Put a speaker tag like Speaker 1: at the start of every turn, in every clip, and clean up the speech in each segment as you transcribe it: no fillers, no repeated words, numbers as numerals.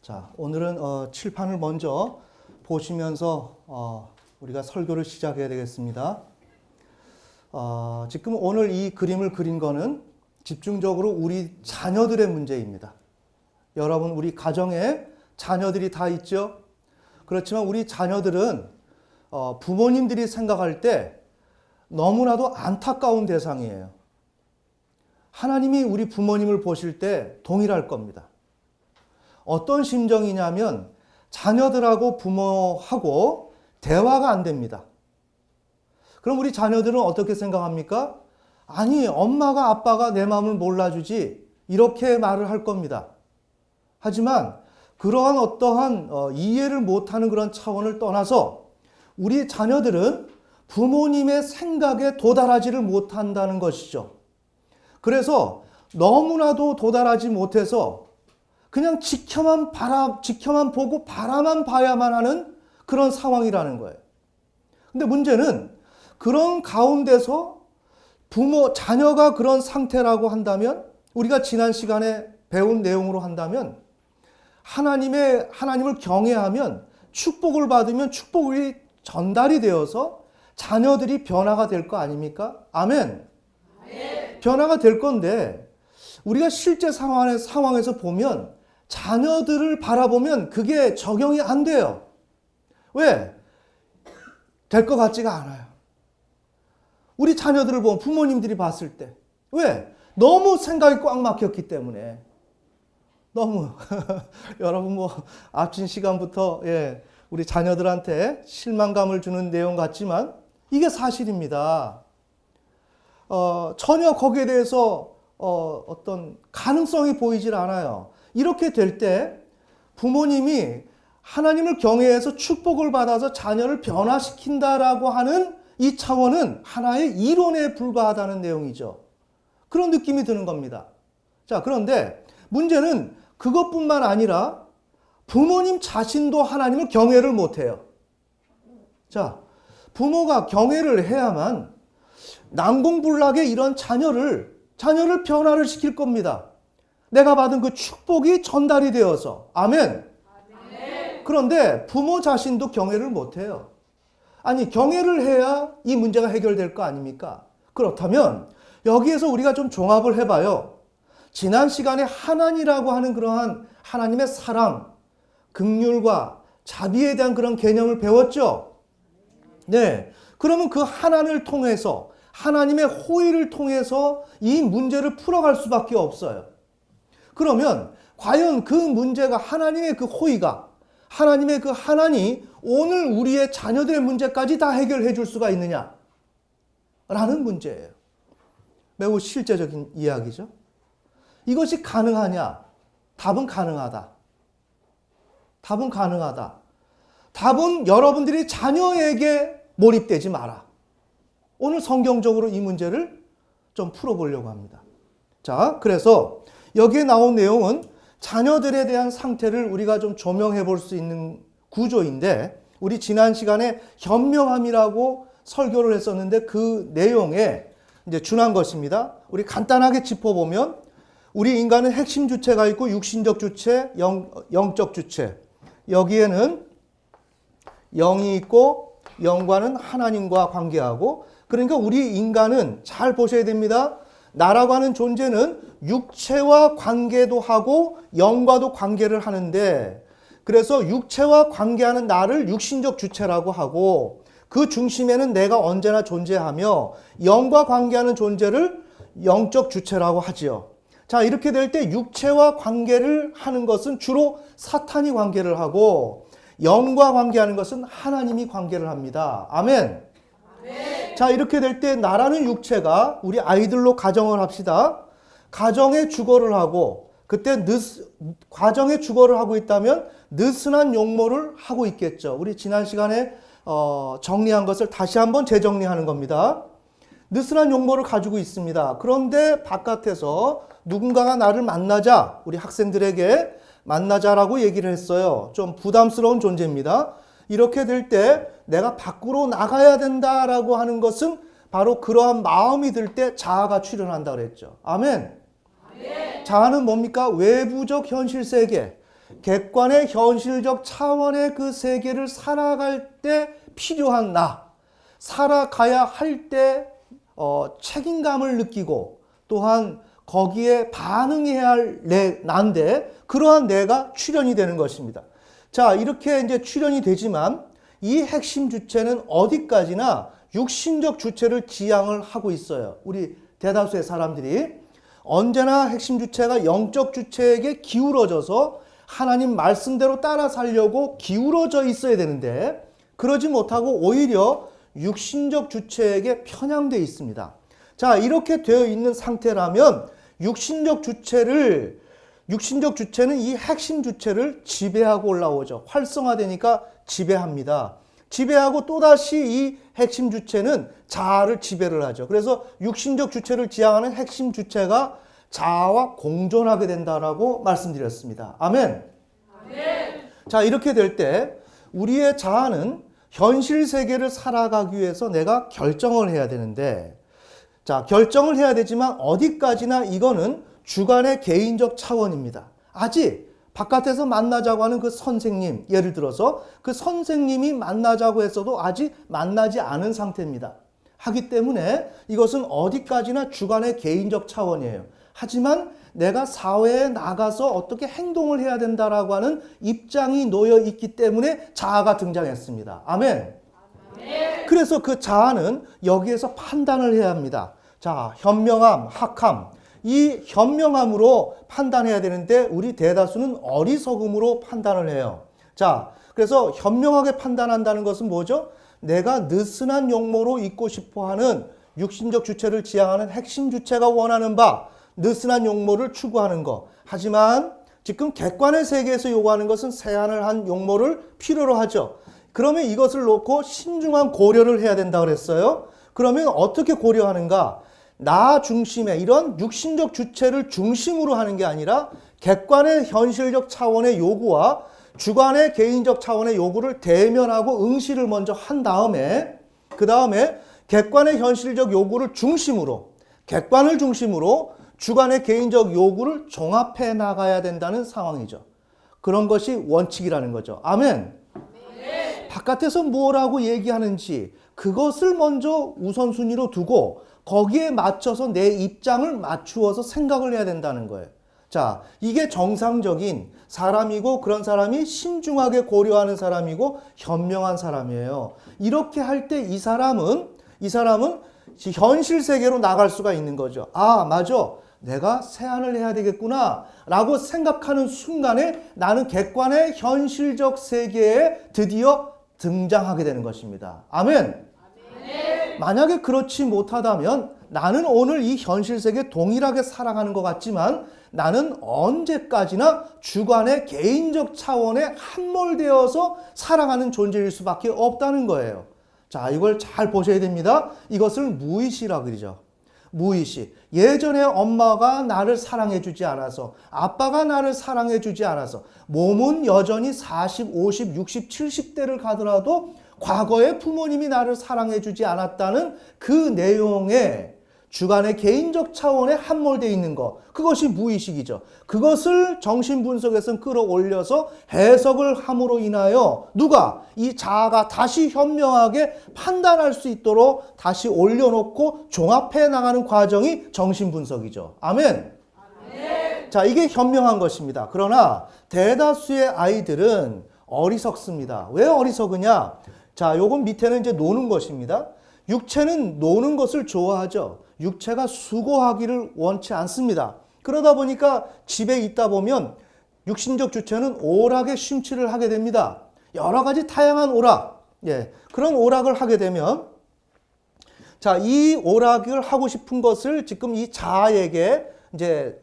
Speaker 1: 자, 오늘은 칠판을 먼저 보시면서 우리가 설교를 시작해야 되겠습니다. 지금 오늘 이 그림을 그린 거는 집중적으로 우리 자녀들의 문제입니다. 여러분, 우리 가정에 자녀들이 다 있죠? 그렇지만 우리 자녀들은 부모님들이 생각할 때 너무나도 안타까운 대상이에요. 하나님이 우리 부모님을 보실 때 동일할 겁니다. 어떤 심정이냐면 자녀들하고 부모하고 대화가 안 됩니다. 그럼 우리 자녀들은 어떻게 생각합니까? 아니, 엄마가 아빠가 내 마음을 몰라주지, 이렇게 말을 할 겁니다. 하지만 그러한 어떠한 이해를 못하는 그런 차원을 떠나서 우리 자녀들은 부모님의 생각에 도달하지를 못한다는 것이죠. 그래서 너무나도 도달하지 못해서 그냥 지켜만 보고 바라만 봐야만 하는 그런 상황이라는 거예요. 근데 문제는 그런 가운데서 자녀가 그런 상태라고 한다면, 우리가 지난 시간에 배운 내용으로 한다면, 하나님을 경외하면, 축복을 받으면 축복이 전달이 되어서 자녀들이 변화가 될 거 아닙니까? 아멘. 변화가 될 건데, 우리가 실제 상황에서 보면 자녀들을 바라보면 그게 적용이 안 돼요. 왜? 될 것 같지가 않아요. 우리 자녀들을 보면 부모님들이 봤을 때. 왜? 너무 생각이 꽉 막혔기 때문에. 너무. 여러분 앞진 시간부터 우리 자녀들한테 실망감을 주는 내용 같지만 이게 사실입니다. 전혀 거기에 대해서 어떤 가능성이 보이질 않아요. 이렇게 될 때 부모님이 하나님을 경외해서 축복을 받아서 자녀를 변화시킨다라고 하는 이 차원은 하나의 이론에 불과하다는 내용이죠. 그런 느낌이 드는 겁니다. 자, 그런데 문제는 그것뿐만 아니라 부모님 자신도 하나님을 경외를 못해요. 자, 부모가 경외를 해야만 난공불락의 이런 자녀를 변화를 시킬 겁니다. 내가 받은 그 축복이 전달이 되어서. 아멘. 그런데 부모 자신도 경외를 못해요. 아니, 경외를 해야 이 문제가 해결될 거 아닙니까? 그렇다면 여기에서 우리가 좀 종합을 해봐요. 지난 시간에 하나님이라고 하는 그러한 하나님의 사랑, 긍휼과 자비에 대한 그런 개념을 배웠죠? 네. 그러면 그 하나님을 통해서, 하나님의 호의를 통해서 이 문제를 풀어갈 수밖에 없어요. 그러면 과연 그 문제가, 하나님의 그 호의가, 하나님의 그 하나님, 오늘 우리의 자녀들의 문제까지 다 해결해 줄 수가 있느냐? 라는 문제예요. 매우 실제적인 이야기죠. 이것이 가능하냐? 답은 가능하다. 답은 가능하다. 답은 여러분들이 자녀에게 몰입되지 마라. 오늘 성경적으로 이 문제를 좀 풀어보려고 합니다. 자, 그래서 여기에 나온 내용은 자녀들에 대한 상태를 우리가 좀 조명해 볼 수 있는 구조인데, 우리 지난 시간에 현명함이라고 설교를 했었는데 그 내용에 이제 준한 것입니다. 우리 간단하게 짚어보면 우리 인간은 핵심 주체가 있고 육신적 주체, 영적 주체. 여기에는 영이 있고 영과는 하나님과 관계하고, 그러니까 우리 인간은 잘 보셔야 됩니다. 나라고 하는 존재는 육체와 관계도 하고 영과도 관계를 하는데, 그래서 육체와 관계하는 나를 육신적 주체라고 하고, 그 중심에는 내가 언제나 존재하며 영과 관계하는 존재를 영적 주체라고 하지요. 자, 이렇게 될 때 육체와 관계를 하는 것은 주로 사탄이 관계를 하고, 영과 관계하는 것은 하나님이 관계를 합니다. 아멘. 자, 이렇게 될 때 나라는 육체가, 우리 아이들로 가정을 합시다. 가정의 주거를 하고, 그때 가정의 주거를 하고 있다면 느슨한 용모를 하고 있겠죠. 우리 지난 시간에 정리한 것을 다시 한번 재정리하는 겁니다. 느슨한 용모를 가지고 있습니다. 그런데 바깥에서 누군가가 나를 만나자, 우리 학생들에게 만나자라고 얘기를 했어요. 좀 부담스러운 존재입니다. 이렇게 될 때 내가 밖으로 나가야 된다라고 하는 것은 바로 그러한 마음이 들 때 자아가 출현한다 그랬죠. 아멘. 자아는 뭡니까? 외부적 현실 세계, 객관의 현실적 차원의 그 세계를 살아갈 때 필요한 나, 살아가야 할 때 책임감을 느끼고 또한 거기에 반응해야 할 나인데 그러한 내가 출현이 되는 것입니다. 자, 이렇게 이제 출현이 되지만 이 핵심 주체는 어디까지나 육신적 주체를 지향을 하고 있어요. 우리 대다수의 사람들이 언제나 핵심 주체가 영적 주체에게 기울어져서 하나님 말씀대로 따라 살려고 기울어져 있어야 되는데 그러지 못하고 오히려 육신적 주체에게 편향되어 있습니다. 자, 이렇게 되어 있는 상태라면 육신적 주체는 이 핵심 주체를 지배하고 올라오죠. 활성화되니까 지배합니다. 지배하고 또다시 이 핵심 주체는 자아를 지배를 하죠. 그래서 육신적 주체를 지향하는 핵심 주체가 자아와 공존하게 된다라고 말씀드렸습니다. 아멘. 자, 이렇게 될 때 우리의 자아는 현실 세계를 살아가기 위해서 내가 결정을 해야 되는데, 자, 결정을 해야 되지만 어디까지나 이거는 주관의 개인적 차원입니다. 아직 바깥에서 만나자고 하는 그 선생님, 예를 들어서 그 선생님이 만나자고 했어도 아직 만나지 않은 상태입니다. 하기 때문에 이것은 어디까지나 주관의 개인적 차원이에요. 하지만 내가 사회에 나가서 어떻게 행동을 해야 된다라고 하는 입장이 놓여 있기 때문에 자아가 등장했습니다. 아멘. 그래서 그 자아는 여기에서 판단을 해야 합니다. 자, 현명함, 학함. 이 현명함으로 판단해야 되는데 우리 대다수는 어리석음으로 판단을 해요. 자, 그래서 현명하게 판단한다는 것은 뭐죠? 내가 느슨한 용모로 있고 싶어하는 육신적 주체를 지향하는 핵심 주체가 원하는 바 느슨한 용모를 추구하는 것. 하지만 지금 객관의 세계에서 요구하는 것은 세한을 한 용모를 필요로 하죠. 그러면 이것을 놓고 신중한 고려를 해야 된다 그랬어요. 그러면 어떻게 고려하는가? 나 중심의 이런 육신적 주체를 중심으로 하는 게 아니라 객관의 현실적 차원의 요구와 주관의 개인적 차원의 요구를 대면하고 응시를 먼저 한 다음에 그 다음에 객관의 현실적 요구를 중심으로 객관을 중심으로 주관의 개인적 요구를 종합해 나가야 된다는 상황이죠. 그런 것이 원칙이라는 거죠. 아멘. 바깥에서 뭐라고 얘기하는지 그것을 먼저 우선순위로 두고 거기에 맞춰서 내 입장을 맞추어서 생각을 해야 된다는 거예요. 자, 이게 정상적인 사람이고 그런 사람이 신중하게 고려하는 사람이고 현명한 사람이에요. 이렇게 할 때 이 사람은 현실 세계로 나갈 수가 있는 거죠. 아, 맞아. 내가 세안을 해야 되겠구나 라고 생각하는 순간에 나는 객관의 현실적 세계에 드디어 등장하게 되는 것입니다. 아멘. 만약에 그렇지 못하다면 나는 오늘 이 현실 세계에 동일하게 살아가는 것 같지만 나는 언제까지나 주관의 개인적 차원에 함몰되어서 살아가는 존재일 수밖에 없다는 거예요. 자, 이걸 잘 보셔야 됩니다. 이것을 무의시라고 그러죠. 무의식. 예전에 엄마가 나를 사랑해주지 않아서 아빠가 나를 사랑해주지 않아서 몸은 여전히 40, 50, 60, 70대를 가더라도 과거에 부모님이 나를 사랑해주지 않았다는 그 내용에 주관의 개인적 차원에 함몰되어 있는 것, 그것이 무의식이죠. 그것을 정신분석에서는 끌어올려서 해석을 함으로 인하여 누가? 이 자아가 다시 현명하게 판단할 수 있도록 다시 올려놓고 종합해 나가는 과정이 정신분석이죠. 아멘. 자, 이게 현명한 것입니다. 그러나 대다수의 아이들은 어리석습니다. 왜 어리석으냐? 자, 요건 밑에는 이제 노는 것입니다. 육체는 노는 것을 좋아하죠. 육체가 수고하기를 원치 않습니다. 그러다 보니까 집에 있다 보면 육신적 주체는 오락에 심취를 하게 됩니다. 여러 가지 다양한 오락, 그런 오락을 하게 되면 자, 이 오락을 하고 싶은 것을 지금 이 자아에게 이제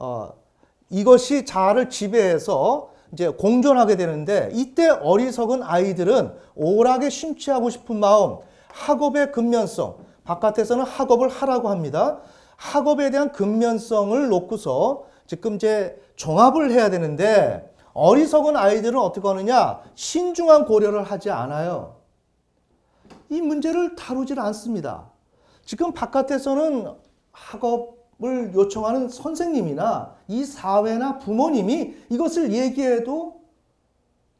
Speaker 1: 이것이 자아를 지배해서 이제 공존하게 되는데 이때 어리석은 아이들은 오락에 심취하고 싶은 마음, 학업의 근면성, 바깥에서는 학업을 하라고 합니다. 학업에 대한 근면성을 놓고서 지금 이제 종합을 해야 되는데 어리석은 아이들은 어떻게 하느냐? 신중한 고려를 하지 않아요. 이 문제를 다루질 않습니다. 지금 바깥에서는 학업을 요청하는 선생님이나 이 사회나 부모님이 이것을 얘기해도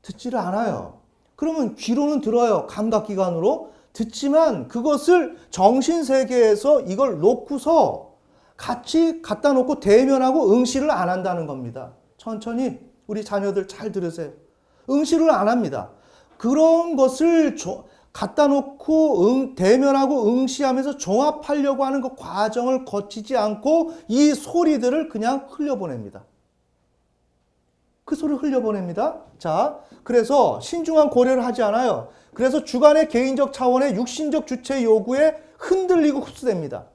Speaker 1: 듣지를 않아요. 그러면 귀로는 들어요. 감각기관으로. 듣지만 그것을 정신세계에서 이걸 놓고서 같이 갖다 놓고 대면하고 응시를 안 한다는 겁니다. 천천히 우리 자녀들 잘 들으세요. 응시를 안 합니다. 그런 것을 갖다 놓고 대면하고 응시하면서 종합하려고 하는 그 과정을 거치지 않고 이 소리들을 그냥 흘려보냅니다. 그 소리를 흘려보냅니다. 자, 그래서 신중한 고려를 하지 않아요. 그래서 주관의 개인적 차원의 육신적 주체 요구에 흔들리고 흡수됩니다.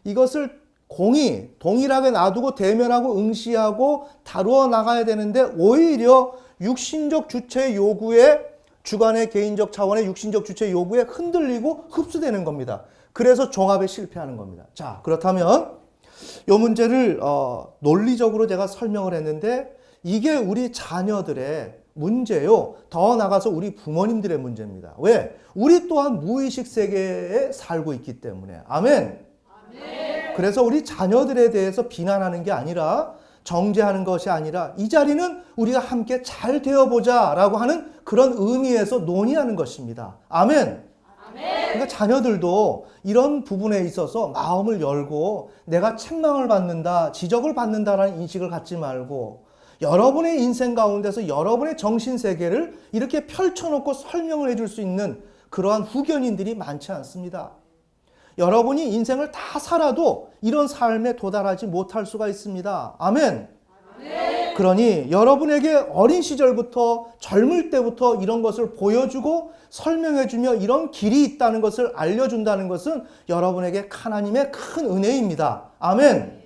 Speaker 1: 이것을 공이 동일하게 놔두고 대면하고 응시하고 다루어 나가야 되는데 오히려 육신적 주체 요구에 주관의 개인적 차원의 육신적 주체 요구에 흔들리고 흡수되는 겁니다. 그래서 종합에 실패하는 겁니다. 자, 그렇다면 이 문제를 논리적으로 제가 설명을 했는데 이게 우리 자녀들의 문제요. 더 나가서 우리 부모님들의 문제입니다. 왜? 우리 또한 무의식 세계에 살고 있기 때문에. 아멘. 그래서 우리 자녀들에 대해서 비난하는 게 아니라 정죄하는 것이 아니라 이 자리는 우리가 함께 잘 되어보자 라고 하는 그런 의미에서 논의하는 것입니다. 아멘. 그러니까 자녀들도 이런 부분에 있어서 마음을 열고 내가 책망을 받는다, 지적을 받는다라는 인식을 갖지 말고 여러분의 인생 가운데서 여러분의 정신세계를 이렇게 펼쳐놓고 설명을 해줄 수 있는 그러한 후견인들이 많지 않습니다. 여러분이 인생을 다 살아도 이런 삶에 도달하지 못할 수가 있습니다. 아멘. 그러니 여러분에게 어린 시절부터 젊을 때부터 이런 것을 보여주고 설명해주며 이런 길이 있다는 것을 알려준다는 것은 여러분에게 하나님의 큰 은혜입니다. 아멘.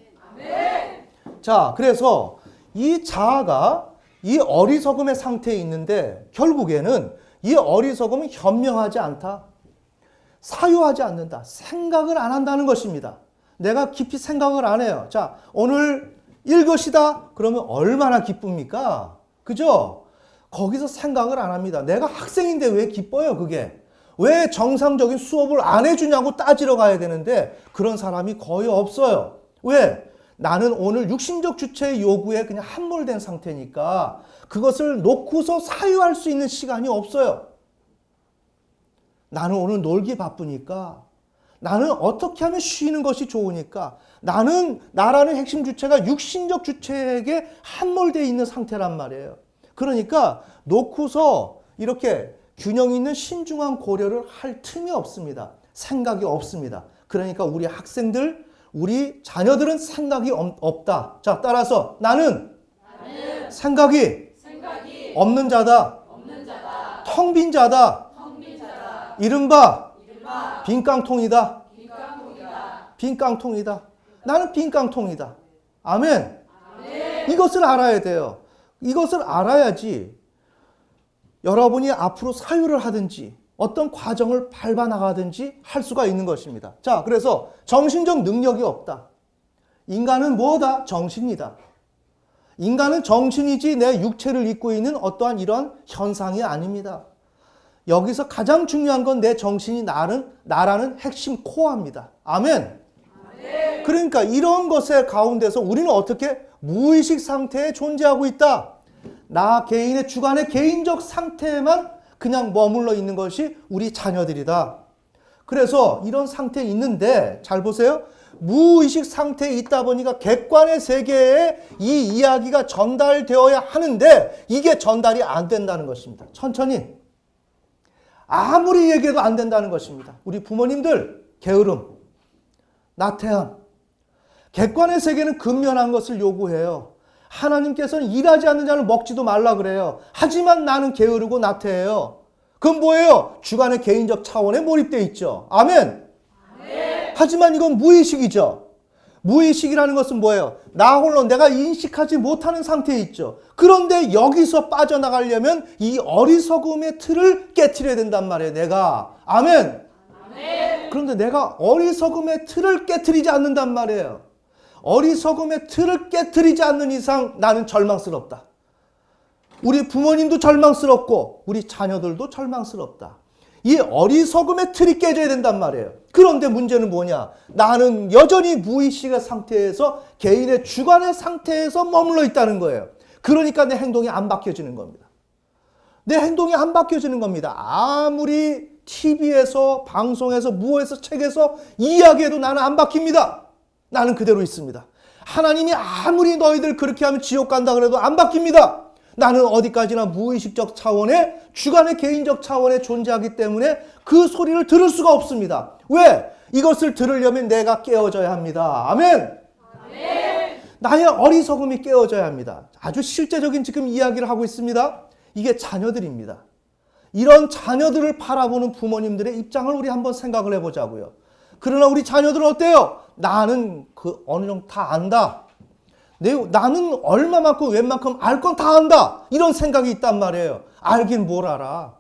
Speaker 1: 자, 그래서 이 자아가 이 어리석음의 상태에 있는데 결국에는 이 어리석음은 현명하지 않다. 사유하지 않는다. 생각을 안 한다는 것입니다. 내가 깊이 생각을 안 해요. 자, 오늘 1교시다? 그러면 얼마나 기쁩니까? 그죠? 거기서 생각을 안 합니다. 내가 학생인데 왜 기뻐요, 그게? 왜 정상적인 수업을 안 해주냐고 따지러 가야 되는데 그런 사람이 거의 없어요. 왜? 나는 오늘 육신적 주체의 요구에 그냥 함몰된 상태니까 그것을 놓고서 사유할 수 있는 시간이 없어요. 나는 오늘 놀기 바쁘니까 나는 어떻게 하면 쉬는 것이 좋으니까 나는 나라는 핵심 주체가 육신적 주체에게 함몰되어 있는 상태란 말이에요. 그러니까 놓고서 이렇게 균형 있는 신중한 고려를 할 틈이 없습니다. 생각이 없습니다. 그러니까 우리 학생들, 우리 자녀들은 생각이 없다. 자, 따라서 나는 생각이 없는 자다. 텅 빈 자다. 이른바 빈 깡통이다. 빈 깡통이다. 나는 빈 깡통이다. 아멘. 이것을 알아야 돼요. 이것을 알아야지 여러분이 앞으로 사유를 하든지 어떤 과정을 밟아 나가든지 할 수가 있는 것입니다. 자, 그래서 정신적 능력이 없다. 인간은 뭐다? 정신이다. 인간은 정신이지 내 육체를 입고 있는 어떠한 이런 현상이 아닙니다. 여기서 가장 중요한 건 내 정신이 나라는 핵심 코어입니다. 아멘. 그러니까 이런 것의 가운데서 우리는 어떻게 무의식 상태에 존재하고 있다. 나 개인의 주관의 개인적 상태에만 그냥 머물러 있는 것이 우리 자녀들이다. 그래서 이런 상태에 있는데 잘 보세요. 무의식 상태에 있다 보니까 객관의 세계에 이 이야기가 전달되어야 하는데 이게 전달이 안 된다는 것입니다. 천천히. 아무리 얘기해도 안 된다는 것입니다. 우리 부모님들 게으름, 나태함. 객관의 세계는 근면한 것을 요구해요. 하나님께서는 일하지 않는 자를 먹지도 말라 그래요. 하지만 나는 게으르고 나태해요. 그건 뭐예요? 주관의 개인적 차원에 몰입되어 있죠. 아멘. 하지만 이건 무의식이죠. 무의식이라는 것은 뭐예요? 나 홀로 내가 인식하지 못하는 상태에 있죠. 그런데 여기서 빠져나가려면 이 어리석음의 틀을 깨트려야 된단 말이에요. 내가. 아멘. 그런데 내가 어리석음의 틀을 깨트리지 않는단 말이에요. 어리석음의 틀을 깨트리지 않는 이상 나는 절망스럽다. 우리 부모님도 절망스럽고 우리 자녀들도 절망스럽다. 이 어리석음의 틀이 깨져야 된단 말이에요. 그런데 문제는 뭐냐? 나는 여전히 무의식의 상태에서 개인의 주관의 상태에서 머물러 있다는 거예요. 그러니까 내 행동이 안 바뀌어지는 겁니다. 내 행동이 안 바뀌어지는 겁니다. 아무리 TV에서, 방송에서, 무에서, 책에서 이야기해도 나는 안 바뀝니다. 나는 그대로 있습니다. 하나님이 아무리 너희들 그렇게 하면 지옥 간다 그래도 안 바뀝니다. 나는 어디까지나 무의식적 차원의 주관의 개인적 차원에 존재하기 때문에 그 소리를 들을 수가 없습니다. 왜? 이것을 들으려면 내가 깨어져야 합니다. 아멘. 아멘. 나의 어리석음이 깨어져야 합니다. 아주 실제적인 지금 이야기를 하고 있습니다. 이게 자녀들입니다. 이런 자녀들을 바라보는 부모님들의 입장을 우리 한번 생각을 해보자고요. 그러나 우리 자녀들은 어때요? 나는 그 어느 정도 다 안다. 나는 얼마만큼 웬만큼 알 건 다 안다. 이런 생각이 있단 말이에요. 알긴 뭘 알아.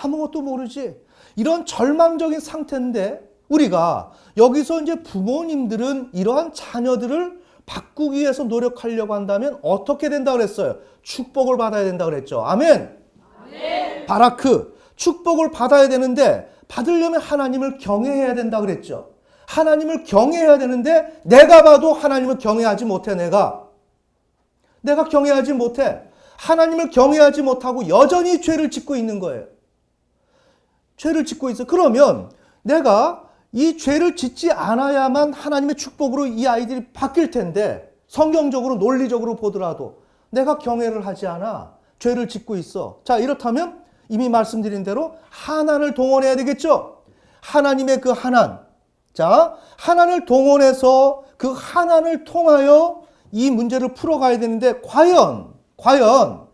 Speaker 1: 아무것도 모르지. 이런 절망적인 상태인데 우리가 여기서 이제 부모님들은 이러한 자녀들을 바꾸기 위해서 노력하려고 한다면 어떻게 된다 그랬어요? 축복을 받아야 된다 그랬죠. 아멘. 아멘. 바라크. 축복을 받아야 되는데 받으려면 하나님을 경외해야 된다 그랬죠. 하나님을 경외해야 되는데 내가 봐도 하나님을 경외하지 못해. 내가 경외하지 못해. 하나님을 경외하지 못하고 여전히 죄를 짓고 있는 거예요. 죄를 짓고 있어. 그러면 내가 이 죄를 짓지 않아야만 하나님의 축복으로 이 아이들이 바뀔 텐데 성경적으로 논리적으로 보더라도 내가 경외를 하지 않아. 죄를 짓고 있어. 자, 이렇다면 이미 말씀드린 대로 하나님을 동원해야 되겠죠. 하나님의 그 하나님. 자, 하나님을 동원해서 그 하나님을 통하여 이 문제를 풀어가야 되는데 과연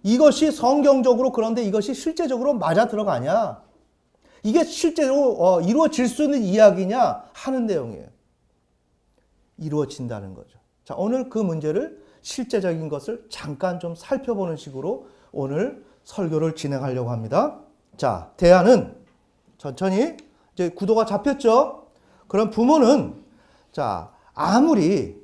Speaker 1: 이것이 성경적으로 그런데 이것이 실제적으로 맞아 들어가냐? 이게 실제로 이루어질 수 있는 이야기냐 하는 내용이에요. 이루어진다는 거죠. 자, 오늘 그 문제를 실제적인 것을 잠깐 좀 살펴보는 식으로 오늘 설교를 진행하려고 합니다. 자, 대안은 천천히 이제 구도가 잡혔죠? 그럼 부모는 자, 아무리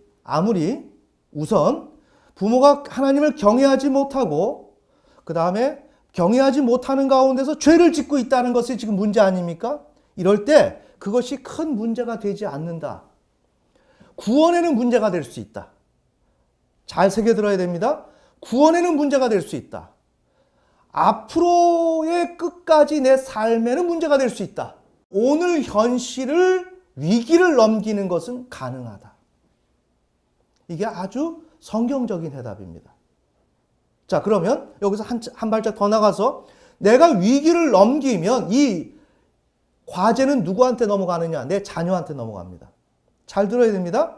Speaker 1: 우선 부모가 하나님을 경외하지 못하고 그 다음에 경외하지 못하는 가운데서 죄를 짓고 있다는 것이 지금 문제 아닙니까? 이럴 때 그것이 큰 문제가 되지 않는다. 구원에는 문제가 될 수 있다. 잘 새겨들어야 됩니다. 구원에는 문제가 될 수 있다. 앞으로의 끝까지 내 삶에는 문제가 될 수 있다. 오늘 현실을 위기를 넘기는 것은 가능하다. 이게 아주 성경적인 해답입니다. 자, 그러면 여기서 한 발짝 더 나가서 내가 위기를 넘기면 이 과제는 누구한테 넘어가느냐? 내 자녀한테 넘어갑니다. 잘 들어야 됩니다.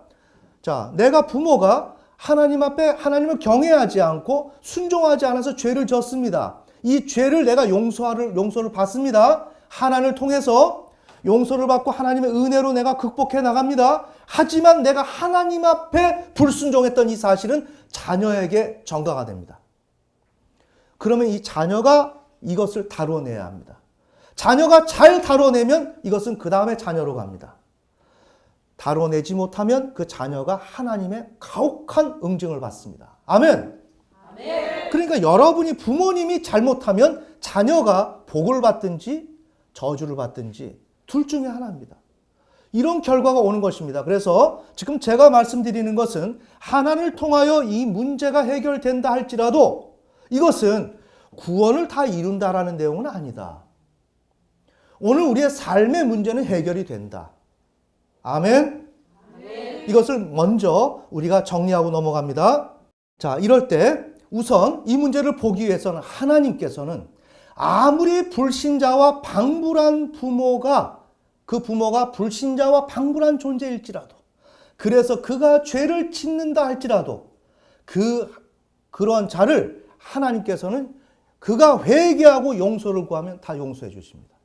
Speaker 1: 자, 내가 부모가 하나님 앞에 하나님을 경외하지 않고 순종하지 않아서 죄를 졌습니다. 이 죄를 내가 용서를 받습니다. 하나님을 통해서 용서를 받고 하나님의 은혜로 내가 극복해 나갑니다. 하지만 내가 하나님 앞에 불순종했던 이 사실은 자녀에게 전가가 됩니다. 그러면 이 자녀가 이것을 다뤄내야 합니다. 자녀가 잘 다뤄내면 이것은 그 다음에 자녀로 갑니다. 다뤄내지 못하면 그 자녀가 하나님의 가혹한 응징을 받습니다. 아멘. 아멘. 그러니까 여러분이 부모님이 잘못하면 자녀가 복을 받든지 저주를 받든지 둘 중에 하나입니다. 이런 결과가 오는 것입니다. 그래서 지금 제가 말씀드리는 것은 하나님을 통하여 이 문제가 해결된다 할지라도 이것은 구원을 다 이룬다라는 내용은 아니다. 오늘 우리의 삶의 문제는 해결이 된다. 아멘. 아멘. 이것을 먼저 우리가 정리하고 넘어갑니다. 자, 이럴 때 우선 이 문제를 보기 위해서는 하나님께서는 아무리 불신자와 방불한 그 부모가 불신자와 방불한 존재일지라도 그래서 그가 죄를 짓는다 할지라도 그런 자를 하나님께서는 그가 회개하고 용서를 구하면 다 용서해 주십니다.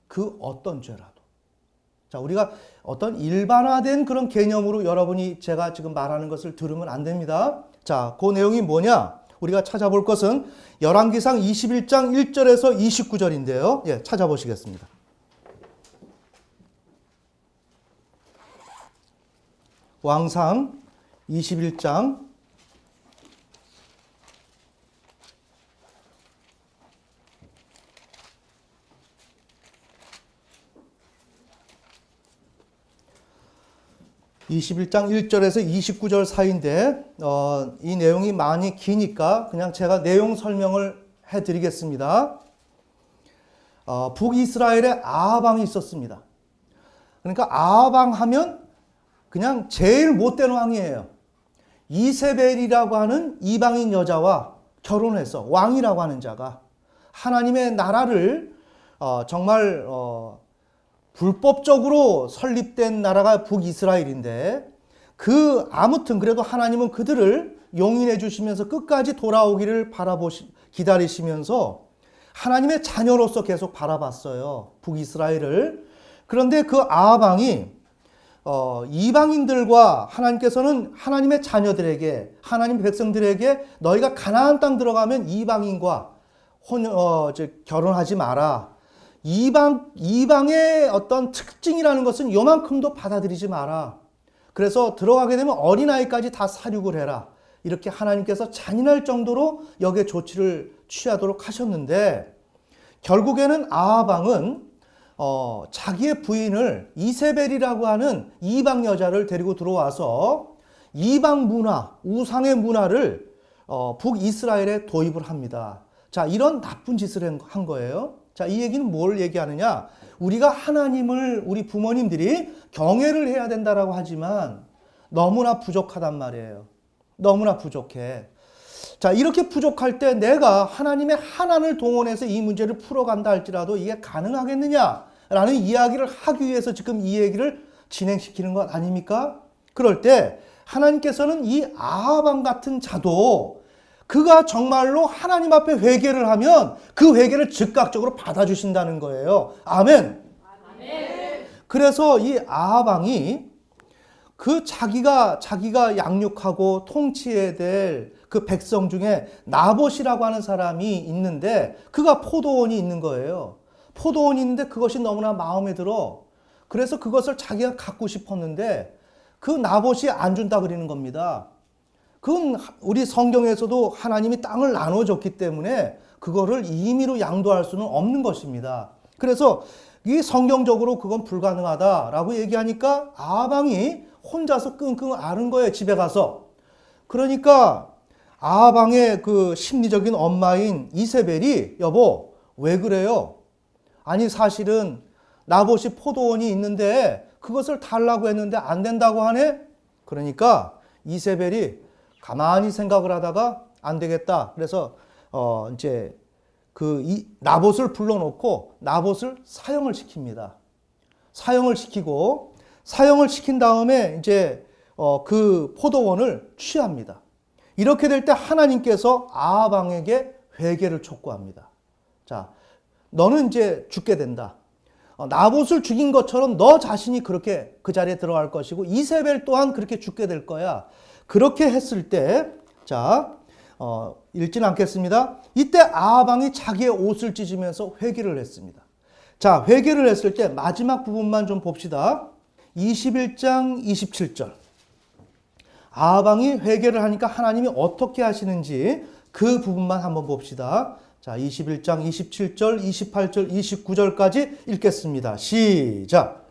Speaker 1: 그 어떤 죄라도. 자, 우리가 어떤 일반화된 그런 개념으로 여러분이 제가 지금 말하는 것을 들으면 안 됩니다. 자, 그 내용이 뭐냐? 우리가 찾아볼 것은 열왕기상 21장 1절에서 29절인데요. 예, 찾아보시겠습니다. 왕상 21장 21장 1절에서 29절 사이인데 이 내용이 많이 기니까 그냥 제가 내용 설명을 해드리겠습니다. 북이스라엘에 아합왕이 있었습니다. 그러니까 아합왕 하면 그냥 제일 못된 왕이에요. 이세벨이라고 하는 이방인 여자와 결혼해서 왕이라고 하는 자가 하나님의 나라를 정말 불법적으로 설립된 나라가 북이스라엘인데 아무튼 그래도 하나님은 그들을 용인해 주시면서 끝까지 돌아오기를 기다리시면서 하나님의 자녀로서 계속 바라봤어요. 북이스라엘을. 그런데 그 아합왕이 이방인들과 하나님께서는 하나님의 자녀들에게 하나님의 백성들에게 너희가 가나안 땅 들어가면 이방인과 결혼하지 마라. 이방의 어떤 특징이라는 것은 요만큼도 받아들이지 마라. 그래서 들어가게 되면 어린아이까지 다 사육을 해라. 이렇게 하나님께서 잔인할 정도로 여기에 조치를 취하도록 하셨는데 결국에는 아합왕은 자기의 부인을 이세벨이라고 하는 이방 여자를 데리고 들어와서 이방 문화, 우상의 문화를 북이스라엘에 도입을 합니다. 자, 이런 나쁜 짓을 한 거예요. 자, 이 얘기는 뭘 얘기하느냐? 우리가 하나님을 우리 부모님들이 경외를 해야 된다라고 하지만 너무나 부족하단 말이에요. 너무나 부족해. 자, 이렇게 부족할 때 내가 하나님의 하나님을 동원해서 이 문제를 풀어간다 할지라도 이게 가능하겠느냐라는 이야기를 하기 위해서 지금 이 얘기를 진행시키는 것 아닙니까? 그럴 때 하나님께서는 이 아합왕 같은 자도 그가 정말로 하나님 앞에 회개를 하면 그 회개를 즉각적으로 받아주신다는 거예요. 아멘. 아멘. 그래서 이 아합왕이 자기가 양육하고 통치해야 될 그 백성 중에 나봇이라고 하는 사람이 있는데 그가 포도원이 있는 거예요. 포도원이 있는데 그것이 너무나 마음에 들어. 그래서 그것을 자기가 갖고 싶었는데 그 나봇이 안 준다 그러는 겁니다. 그건 우리 성경에서도 하나님이 땅을 나눠줬기 때문에 그거를 임의로 양도할 수는 없는 것입니다. 그래서 이 성경적으로 그건 불가능하다라고 얘기하니까 아합왕이 혼자서 끙끙 앓은 거예요, 집에 가서. 그러니까 아합왕의 그 심리적인 엄마인 이세벨이 여보, 왜 그래요? 아니 사실은 나봇이 포도원이 있는데 그것을 달라고 했는데 안 된다고 하네? 그러니까 이세벨이 가만히 생각을 하다가 안 되겠다. 그래서 이제 나봇을 불러놓고 나봇을 사형을 시킵니다. 사형을 시킨 다음에 이제 그 포도원을 취합니다. 이렇게 될 때 하나님께서 아합왕에게 회개를 촉구합니다. 자, 너는 이제 죽게 된다. 나봇을 죽인 것처럼 너 자신이 그렇게 그 자리에 들어갈 것이고 이세벨 또한 그렇게 죽게 될 거야. 그렇게 했을 때, 자, 읽지는 않겠습니다. 이때 아합왕이 자기의 옷을 찢으면서 회개를 했습니다. 자, 회개를 했을 때 마지막 부분만 좀 봅시다. 21장 27절. 아합왕이 회개를 하니까 하나님이 어떻게 하시는지 그 부분만 한번 봅시다. 자, 21장 27절, 28절, 29절까지 읽겠습니다. 시작.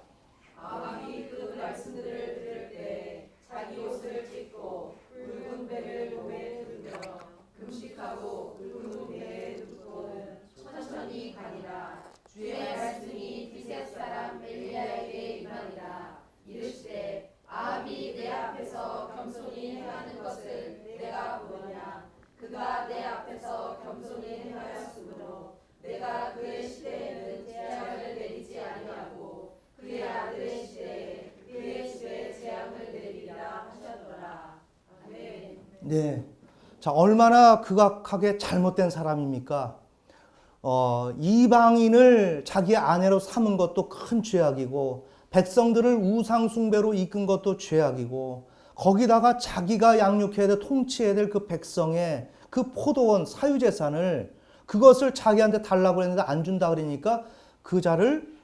Speaker 2: 아합이 그 말씀들을 들을 때 자기 옷을 찢고 붉은 배를 몸에 두르며 금식하고 붉은 배에 눕고는 천천히 가니라. 주의 말씀이 디셋 사람 엘리야에게 임하니라. 이르시되 아합이 내 앞에서 겸손히 행하는 것을 내가 보느냐. 그가 내 앞에서 겸손히 행하였으므로 내가 그의 시대에는 재앙을 내리지 아니하고 그의 아들의 시대에 그의 집에 재앙을 내리리라 하셨더라. 아멘.
Speaker 1: 네. 자, 얼마나 극악하게 잘못된 사람입니까? 이방인을 자기 아내로 삼은 것도 큰 죄악이고 백성들을 우상숭배로 이끈 것도 죄악이고 거기다가 자기가 양육해야 될 통치해야 될 그 백성의 그 포도원 사유재산을 그것을 자기한테 달라고 했는데 안 준다 그러니까 그 자를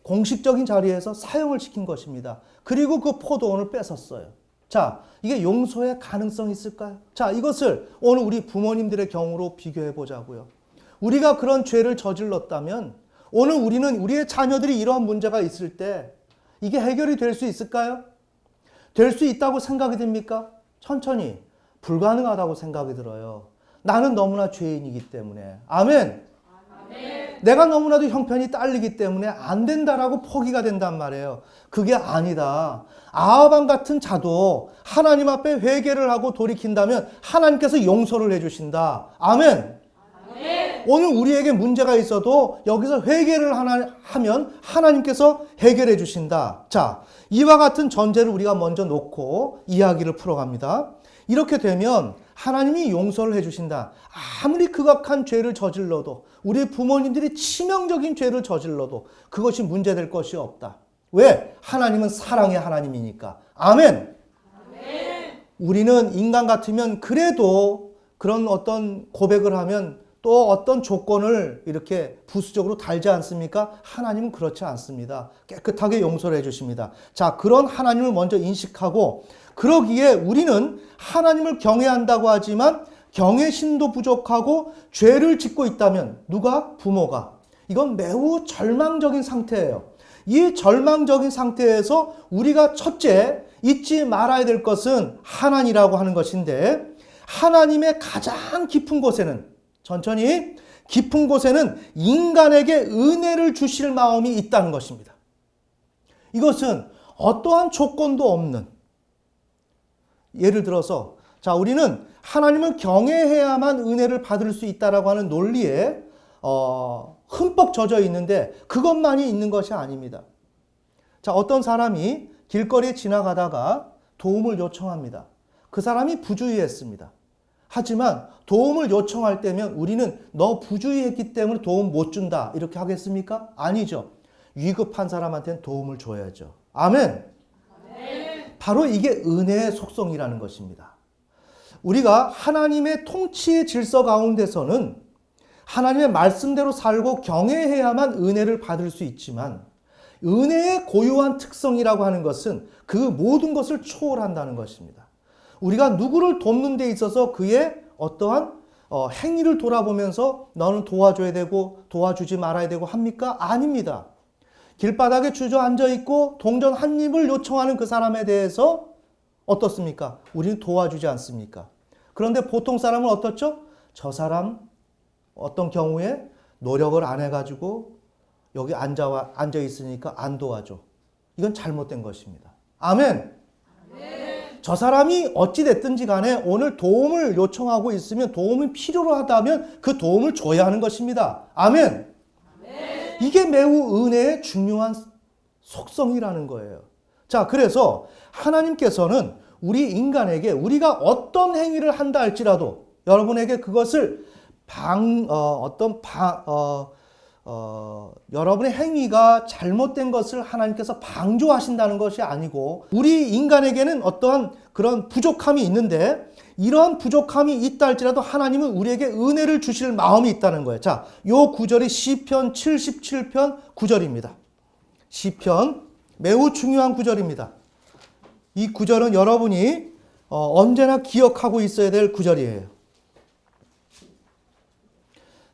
Speaker 1: 공식적인 자리에서 사형을 시킨 것입니다. 그리고 그 포도원을 뺏었어요. 자, 이게 용서의 가능성이 있을까요? 자, 이것을 오늘 우리 부모님들의 경우로 비교해 보자고요. 우리가 그런 죄를 저질렀다면 오늘 우리는 우리의 자녀들이 이러한 문제가 있을 때 이게 해결이 될 수 있을까요? 될 수 있다고 생각이 됩니까? 천천히. 불가능하다고 생각이 들어요. 나는 너무나 죄인이기 때문에. 아멘. 내가 너무나도 형편이 딸리기 때문에 안 된다라고 포기가 된단 말이에요. 그게 아니다. 아합왕 같은 자도 하나님 앞에 회개를 하고 돌이킨다면 하나님께서 용서를 해주신다. 아멘. 오늘 우리에게 문제가 있어도 여기서 회개를 하면 하나님께서 해결해 주신다. 자, 이와 같은 전제를 우리가 먼저 놓고 이야기를 풀어갑니다. 이렇게 되면 하나님이 용서를 해주신다. 아무리 극악한 죄를 저질러도, 우리 부모님들이 치명적인 죄를 저질러도 그것이 문제될 것이 없다. 왜? 하나님은 사랑의 하나님이니까. 아멘. 우리는 인간 같으면 그래도 그런 어떤 고백을 하면 또 어떤 조건을 이렇게 부수적으로 달지 않습니까? 하나님은 그렇지 않습니다. 깨끗하게 용서를 해주십니다. 자, 그런 하나님을 먼저 인식하고, 그러기에 우리는 하나님을 경외한다고 하지만 경외심도 부족하고 죄를 짓고 있다면 누가? 부모가. 이건 매우 절망적인 상태예요. 이 절망적인 상태에서 우리가 첫째 잊지 말아야 될 것은 하나님이라고 하는 것인데, 하나님의 가장 깊은 곳에는, 천천히, 깊은 곳에는 인간에게 은혜를 주실 마음이 있다는 것입니다. 이것은 어떠한 조건도 없는, 예를 들어서 자, 우리는 하나님을 경외해야만 은혜를 받을 수 있다라고 하는 논리에 흠뻑 젖어 있는데 그것만이 있는 것이 아닙니다. 자, 어떤 사람이 길거리에 지나가다가 도움을 요청합니다. 그 사람이 부주의했습니다. 하지만 도움을 요청할 때면 우리는 너 부주의했기 때문에 도움 못 준다 이렇게 하겠습니까? 아니죠. 위급한 사람한테는 도움을 줘야죠. 아멘. 바로 이게 은혜의 속성이라는 것입니다. 우리가 하나님의 통치의 질서 가운데서는 하나님의 말씀대로 살고 경외해야만 은혜를 받을 수 있지만, 은혜의 고유한 특성이라고 하는 것은 그 모든 것을 초월한다는 것입니다. 우리가 누구를 돕는 데 있어서 그의 어떠한 행위를 돌아보면서 너는 도와줘야 되고 도와주지 말아야 되고 합니까? 아닙니다. 길바닥에 주저앉아 있고 동전 한 입을 요청하는 그 사람에 대해서 어떻습니까? 우리는 도와주지 않습니까? 그런데 보통 사람은 어떻죠? 저 사람 어떤 경우에 노력을 안 해가지고 여기 앉아 있으니까 안 도와줘. 이건 잘못된 것입니다. 아멘. 저 사람이 어찌됐든지 간에 오늘 도움을 요청하고 있으면, 도움이 필요로 하다면 그 도움을 줘야 하는 것입니다. 아멘. 이게 매우 은혜의 중요한 속성이라는 거예요. 자, 그래서 하나님께서는 우리 인간에게 우리가 어떤 행위를 한다 할지라도 여러분에게 그것을 여러분의 행위가 잘못된 것을 하나님께서 방조하신다는 것이 아니고, 우리 인간에게는 어떠한 그런 부족함이 있는데 이러한 부족함이 있다 할지라도 하나님은 우리에게 은혜를 주실 마음이 있다는 거예요. 자, 요 구절이 시편 77편 9절입니다. 시편 매우 중요한 구절입니다. 이 구절은 여러분이 언제나 기억하고 있어야 될 구절이에요.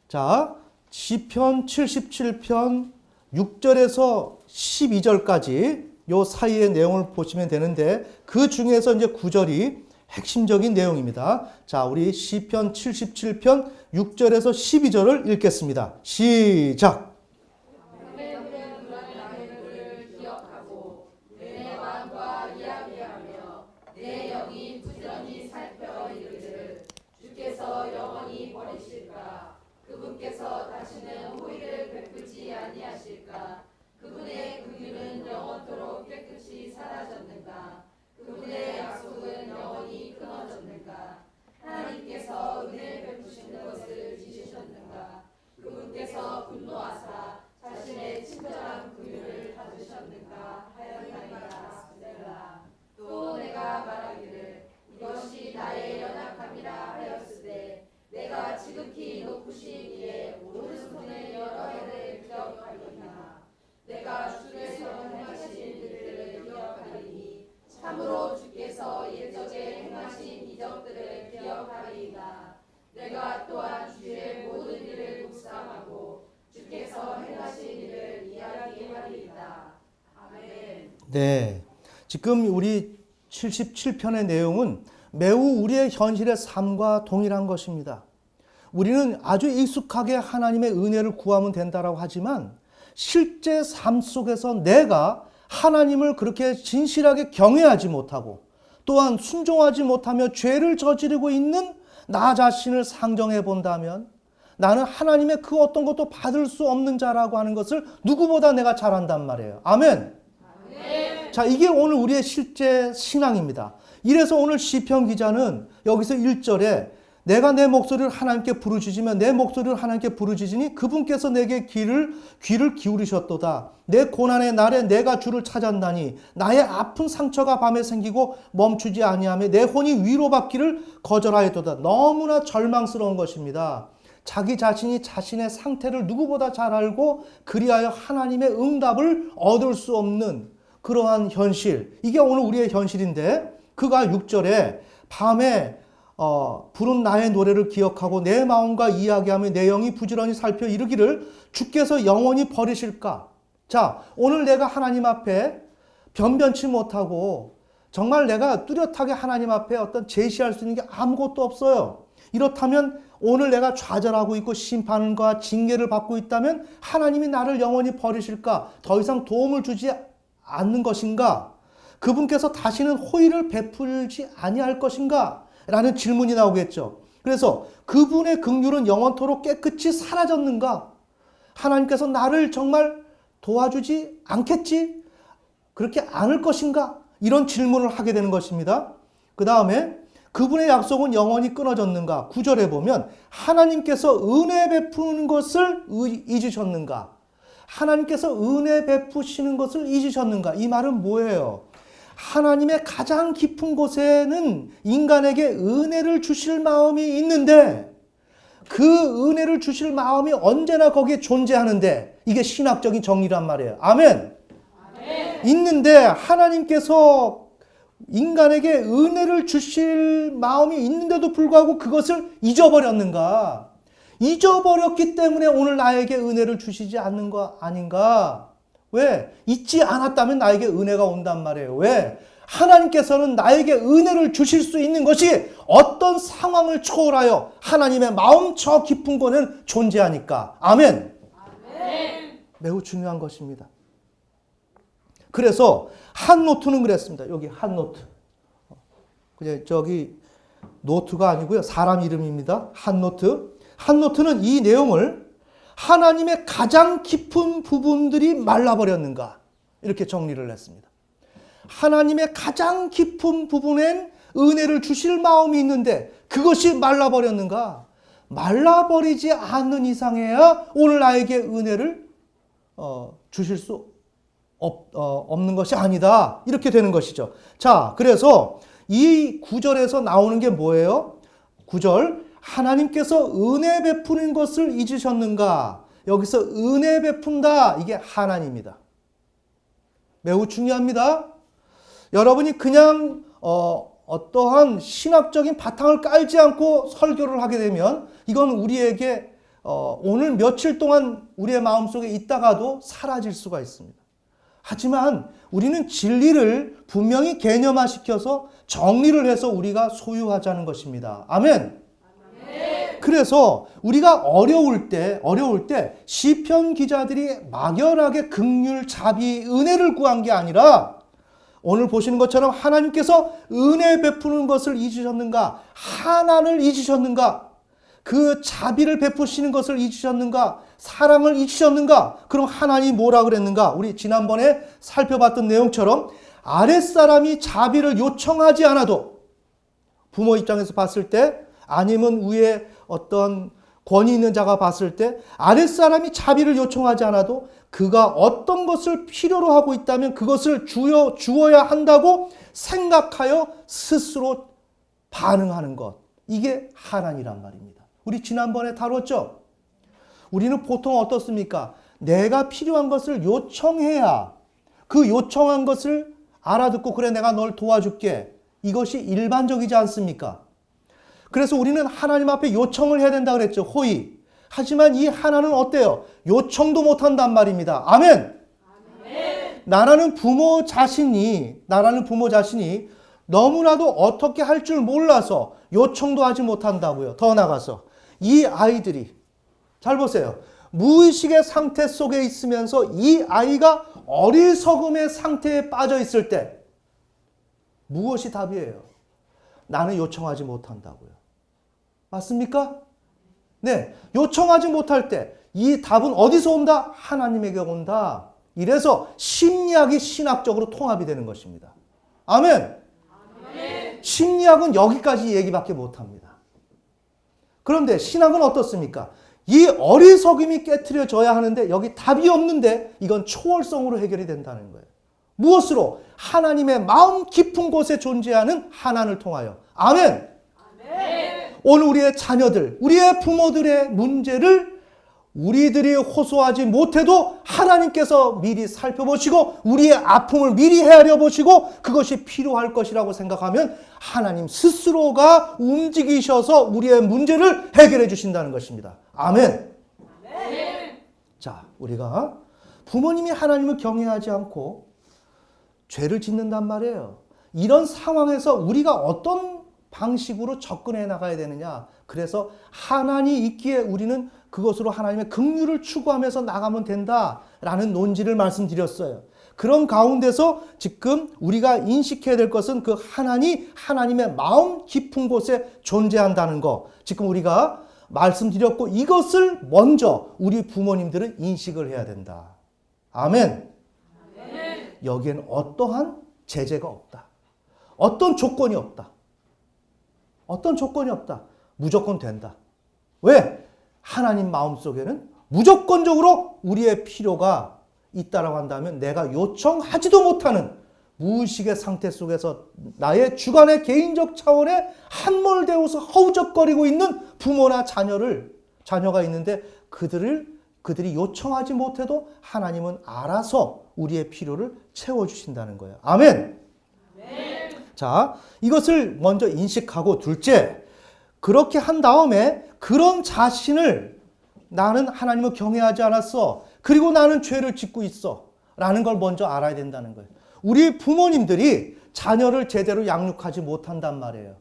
Speaker 1: 자, 시편 77편 6절에서 12절까지 요 사이의 내용을 보시면 되는데, 그 중에서 이제 9절이 핵심적인 내용입니다. 자, 우리 시편 77편 6절에서 12절을 읽겠습니다. 시작.
Speaker 2: 그분께서 다시는 호의를 베풀지 아니하실까? 그분의 긍휼은 영원토록 깨끗이 사라졌는가? 그분의 약속은 영원히 끊어졌는가? 하나님께서 은혜를 베푸시는 것을 지시셨는가? 그분께서 분노하사
Speaker 1: 네. 지금 우리 77편의 내용은 매우 우리의 현실의 삶과 동일한 것입니다. 우리는 아주 익숙하게 하나님의 은혜를 구하면 된다라고 하지만 실제 삶 속에서 내가 하나님을 그렇게 진실하게 경외하지 못하고 또한 순종하지 못하며 죄를 저지르고 있는 나 자신을 상정해 본다면 나는 하나님의 그 어떤 것도 받을 수 없는 자라고 하는 것을 누구보다 내가 잘 안단 말이에요. 아멘. 자, 이게 오늘 우리의 실제 신앙입니다. 이래서 오늘 시편 기자는 여기서 1절에 내가 내 목소리를 하나님께 부르짖으면 내 목소리를 하나님께 부르짖으니 그분께서 내게 귀를 기울이셨도다. 내 고난의 날에 내가 주를 찾았나니 나의 아픈 상처가 밤에 생기고 멈추지 아니하며 내 혼이 위로받기를 거절하였도다. 너무나 절망스러운 것입니다. 자기 자신이 자신의 상태를 누구보다 잘 알고 그리하여 하나님의 응답을 얻을 수 없는 그러한 현실. 이게 오늘 우리의 현실인데 그가 6절에 밤에 부른 나의 노래를 기억하고 내 마음과 이야기하며 내 영이 부지런히 살펴 이르기를 주께서 영원히 버리실까? 자, 오늘 내가 하나님 앞에 변변치 못하고 정말 내가 뚜렷하게 하나님 앞에 어떤 제시할 수 있는 게 아무것도 없어요. 이렇다면 오늘 내가 좌절하고 있고 심판과 징계를 받고 있다면 하나님이 나를 영원히 버리실까? 더 이상 도움을 주지 않는 것인가? 그분께서 다시는 호의를 베풀지 아니할 것인가? 라는 질문이 나오겠죠. 그래서 그분의 긍휼은 영원토록 깨끗이 사라졌는가? 하나님께서 나를 정말 도와주지 않겠지? 그렇게 않을 것인가? 이런 질문을 하게 되는 것입니다. 그 다음에 그분의 약속은 영원히 끊어졌는가? 9절에 보면 하나님께서 은혜 베푸는 것을 잊으셨는가? 하나님께서 은혜 베푸시는 것을 잊으셨는가? 이 말은 뭐예요? 하나님의 가장 깊은 곳에는 인간에게 은혜를 주실 마음이 있는데 그 은혜를 주실 마음이 언제나 거기에 존재하는데 이게 신학적인 정리란 말이에요. 아멘. 아멘. 있는데 하나님께서 인간에게 은혜를 주실 마음이 있는데도 불구하고 그것을 잊어버렸는가? 잊어버렸기 때문에 오늘 나에게 은혜를 주시지 않는 거 아닌가? 왜? 잊지 않았다면 나에게 은혜가 온단 말이에요. 왜? 하나님께서는 나에게 은혜를 주실 수 있는 것이 어떤 상황을 초월하여 하나님의 마음 저 깊은 곳에는 존재하니까. 아멘. 아멘. 매우 중요한 것입니다. 그래서 한 노트는 그랬습니다. 여기 한 노트. 그냥 저기 노트가 아니고요. 사람 이름입니다. 한 노트. 한 노트는 이 내용을 하나님의 가장 깊은 부분들이 말라버렸는가? 이렇게 정리를 했습니다. 하나님의 가장 깊은 부분엔 은혜를 주실 마음이 있는데 그것이 말라버렸는가? 말라버리지 않는 이상해야 오늘 나에게 은혜를 주실 수 없는 것이 아니다. 이렇게 되는 것이죠. 자, 그래서 이 9절에서 나오는 게 뭐예요? 9절. 하나님께서 은혜 베푸는 것을 잊으셨는가? 여기서 은혜 베푼다. 이게 하나님이다. 매우 중요합니다. 여러분이 그냥 어떠한 신학적인 바탕을 깔지 않고 설교를 하게 되면 이건 우리에게 오늘 며칠 동안 우리의 마음속에 있다가도 사라질 수가 있습니다. 하지만 우리는 진리를 분명히 개념화시켜서 정리를 해서 우리가 소유하자는 것입니다. 아멘. 그래서 우리가 어려울 때 시편 기자들이 막연하게 긍휼, 자비, 은혜를 구한 게 아니라 오늘 보시는 것처럼 하나님께서 은혜 베푸는 것을 잊으셨는가? 하나님을 잊으셨는가? 그 자비를 베푸시는 것을 잊으셨는가? 사랑을 잊으셨는가? 그럼 하나님이 뭐라 그랬는가? 우리 지난번에 살펴봤던 내용처럼 아랫사람이 자비를 요청하지 않아도 부모 입장에서 봤을 때 아니면 위에 어떤 권위 있는 자가 봤을 때 아랫사람이 자비를 요청하지 않아도 그가 어떤 것을 필요로 하고 있다면 그것을 주어야 한다고 생각하여 스스로 반응하는 것. 이게 하나님이란 말입니다. 우리 지난번에 다뤘죠? 우리는 보통 어떻습니까? 내가 필요한 것을 요청해야 그 요청한 것을 알아듣고 그래 내가 널 도와줄게. 이것이 일반적이지 않습니까? 그래서 우리는 하나님 앞에 요청을 해야 된다 그랬죠. 호의. 하지만 이 하나는 어때요? 요청도 못한단 말입니다. 아멘. 아멘. 나라는 부모 자신이 너무나도 어떻게 할 줄 몰라서 요청도 하지 못한다고요. 더 나가서 이 아이들이 잘 보세요. 무의식의 상태 속에 있으면서 이 아이가 어리석음의 상태에 빠져 있을 때 무엇이 답이에요? 나는 요청하지 못한다고요. 맞습니까? 네, 요청하지 못할 때 이 답은 어디서 온다? 하나님에게 온다. 이래서 심리학이 신학적으로 통합이 되는 것입니다. 아멘. 심리학은 여기까지 얘기밖에 못합니다. 그런데 신학은 어떻습니까? 이 어리석음이 깨트려져야 하는데 여기 답이 없는데 이건 초월성으로 해결이 된다는 거예요. 무엇으로? 하나님의 마음 깊은 곳에 존재하는 하나님을 통하여. 아멘. 오늘 우리의 자녀들, 우리의 부모들의 문제를 우리들이 호소하지 못해도 하나님께서 미리 살펴보시고 우리의 아픔을 미리 헤아려 보시고 그것이 필요할 것이라고 생각하면 하나님 스스로가 움직이셔서 우리의 문제를 해결해 주신다는 것입니다. 아멘. 자, 우리가 부모님이 하나님을 경외하지 않고 죄를 짓는단 말이에요. 이런 상황에서 우리가 어떤 방식으로 접근해 나가야 되느냐. 그래서 하나님이 있기에 우리는 그것으로 하나님의 긍휼을 추구하면서 나가면 된다라는 논지를 말씀드렸어요. 그런 가운데서 지금 우리가 인식해야 될 것은 그 하나님의 마음 깊은 곳에 존재한다는 거. 지금 우리가 말씀드렸고 이것을 먼저 우리 부모님들은 인식을 해야 된다. 아멘. 여기에는 어떠한 제재가 없다. 어떤 조건이 없다. 어떤 조건이 없다. 무조건 된다. 왜? 하나님 마음속에는 무조건적으로 우리의 필요가 있다라고 한다면 내가 요청하지도 못하는 무의식의 상태 속에서 나의 주관의 개인적 차원에 함몰되어서 허우적거리고 있는 부모나 자녀가 있는데 그들이 요청하지 못해도 하나님은 알아서 우리의 필요를 채워주신다는 거예요. 아멘. 자, 이것을 먼저 인식하고 둘째, 그렇게 한 다음에 그런 자신을 나는 하나님을 경외하지 않았어. 그리고 나는 죄를 짓고 있어. 라는 걸 먼저 알아야 된다는 거예요. 우리 부모님들이 자녀를 제대로 양육하지 못한단 말이에요.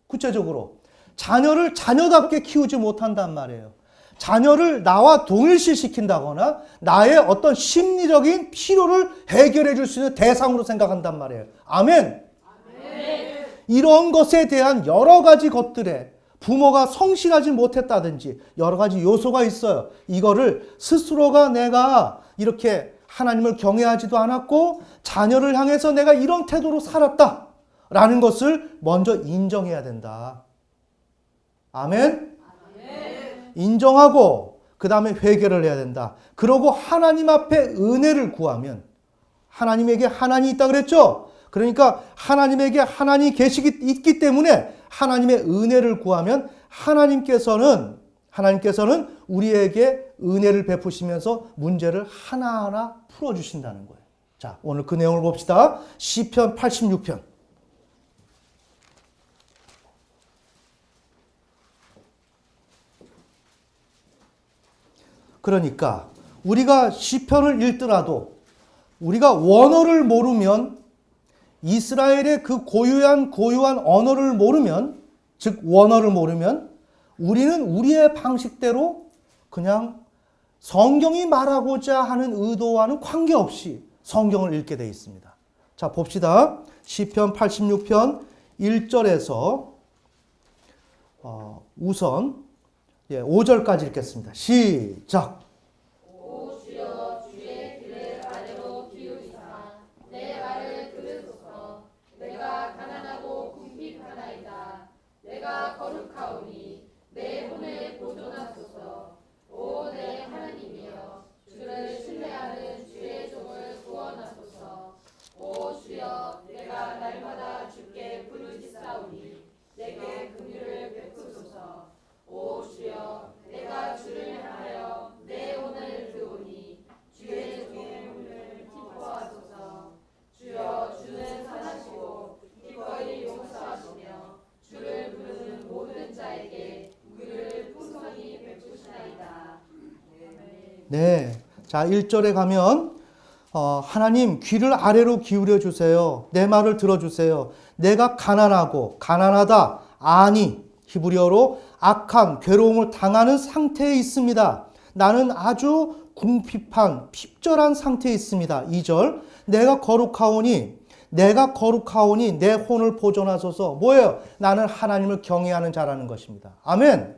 Speaker 1: 구체적으로 자녀를 자녀답게 키우지 못한단 말이에요. 자녀를 나와 동일시시킨다거나 나의 어떤 심리적인 필요를 해결해 줄 수 있는 대상으로 생각한단 말이에요. 아멘. 이런 것에 대한 여러 가지 것들에 부모가 성실하지 못했다든지 여러 가지 요소가 있어요. 이거를 스스로가 내가 이렇게 하나님을 경외하지도 않았고 자녀를 향해서 내가 이런 태도로 살았다라는 것을 먼저 인정해야 된다. 아멘? 인정하고 그 다음에 회개를 해야 된다. 그러고 하나님 앞에 은혜를 구하면 하나님에게 하나님이 있다 그랬죠? 그러니까 하나님에게 하나님이 있기 때문에 하나님의 은혜를 구하면 하나님께서는 우리에게 은혜를 베푸시면서 문제를 하나하나 풀어주신다는 거예요. 자, 오늘 그 내용을 봅시다. 시편 86편. 그러니까 우리가 시편을 읽더라도 우리가 원어를 모르면 이스라엘의 그 고유한 언어를 모르면, 즉 원어를 모르면 우리는 우리의 방식대로 그냥 성경이 말하고자 하는 의도와는 관계없이 성경을 읽게 되어 있습니다. 자, 봅시다. 시편 86편 1절에서 우선 5절까지 읽겠습니다. 시작. 네. 자, 1절에 가면 하나님 귀를 아래로 기울여 주세요. 내 말을 들어주세요. 내가 가난하다. 아니, 히브리어로 악한 괴로움을 당하는 상태에 있습니다. 나는 아주 궁핍한 핍절한 상태에 있습니다. 2절 내가 거룩하오니 내 혼을 보존하소서. 뭐예요? 나는 하나님을 경외하는 자라는 것입니다. 아멘.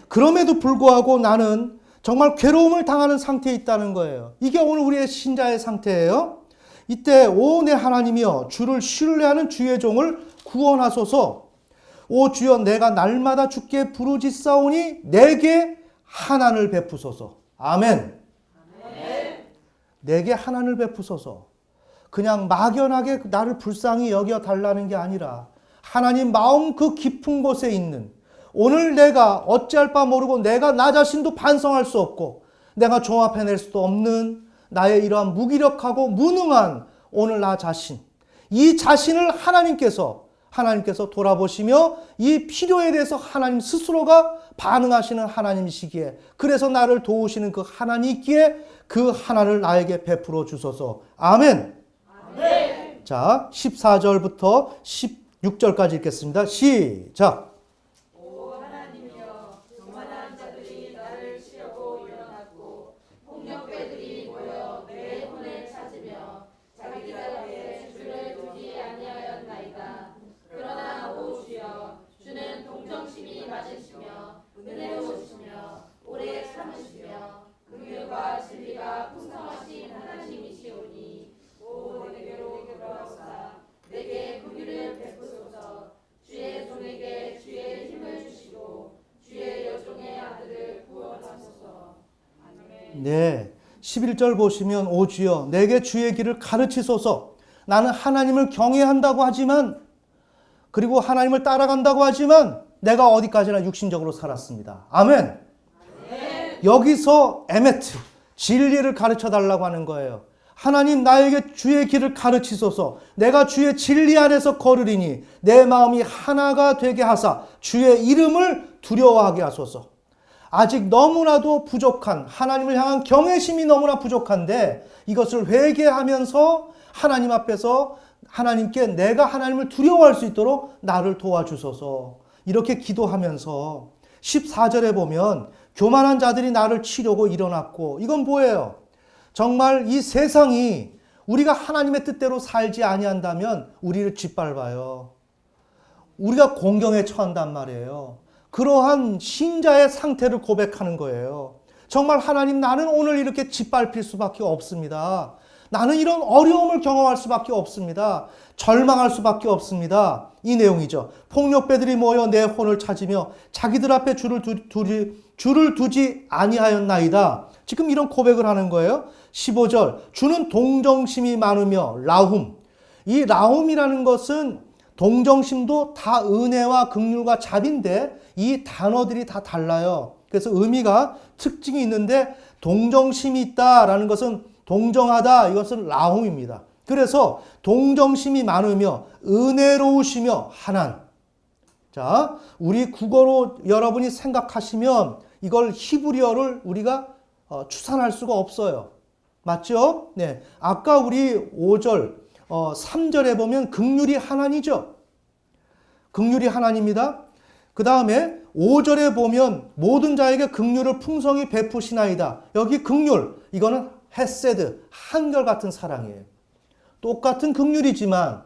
Speaker 1: 그럼에도 불구하고 나는 정말 괴로움을 당하는 상태에 있다는 거예요. 이게 오늘 우리의 신자의 상태예요. 이때 오 내 하나님이여 주를 신뢰하는 주의 종을 구원하소서. 오 주여 내가 날마다 주께 부르짖사오니 내게 하나님을 베푸소서. 아멘. 내게 하나님을 베푸소서. 그냥 막연하게 나를 불쌍히 여겨 달라는 게 아니라 하나님 마음 그 깊은 곳에 있는 오늘 내가 어찌할 바 모르고 내가 나 자신도 반성할 수 없고 내가 종합해낼 수도 없는 나의 이러한 무기력하고 무능한 오늘 나 자신, 이 자신을 하나님께서 돌아보시며 이 필요에 대해서 하나님 스스로가 반응하시는 하나님이시기에 그래서 나를 도우시는 그 하나님이기에 그 하나를 나에게 베풀어 주소서. 아멘. 아멘. 자, 14절부터 16절까지 읽겠습니다. 시작. 네, 11절 보시면 오 주여 내게 주의 길을 가르치소서. 나는 하나님을 경외한다고 하지만 그리고 하나님을 따라간다고 하지만 내가 어디까지나 육신적으로 살았습니다. 아멘. 여기서 에메트 진리를 가르쳐 달라고 하는 거예요. 하나님 나에게 주의 길을 가르치소서. 내가 주의 진리 안에서 걸으리니 내 마음이 하나가 되게 하사 주의 이름을 두려워하게 하소서. 아직 너무나도 부족한 하나님을 향한 경외심이 너무나 부족한데 이것을 회개하면서 하나님 앞에서 하나님께 내가 하나님을 두려워할 수 있도록 나를 도와주소서. 이렇게 기도하면서 14절에 보면 교만한 자들이 나를 치려고 일어났고 이건 뭐예요? 정말 이 세상이 우리가 하나님의 뜻대로 살지 아니한다면 우리를 짓밟아요. 우리가 공경에 처한단 말이에요. 그러한 신자의 상태를 고백하는 거예요. 정말 하나님 나는 오늘 이렇게 짓밟힐 수밖에 없습니다. 나는 이런 어려움을 경험할 수밖에 없습니다. 절망할 수밖에 없습니다. 이 내용이죠. 폭력배들이 모여 내 혼을 찾으며 자기들 앞에 줄을 두지 아니하였나이다. 지금 이런 고백을 하는 거예요. 15절 주는 동정심이 많으며 라훔. 이 라훔이라는 것은 동정심도 다 은혜와 긍휼과 자비인데 이 단어들이 다 달라요. 그래서 의미가 특징이 있는데 동정심이 있다라는 것은 동정하다 이것은 라훔입니다. 그래서 동정심이 많으며 은혜로우시며 하난. 자, 우리 국어로 여러분이 생각하시면 이걸 히브리어를 우리가 추산할 수가 없어요. 맞죠? 네. 아까 우리 5절 3절에 보면 긍휼이 하나님이죠. 긍휼이 하나님입니다. 그 다음에 5절에 보면 모든 자에게 긍휼을 풍성히 베푸시나이다. 여기 긍휼, 이거는 헤세드, 한결같은 사랑이에요. 똑같은 긍휼이지만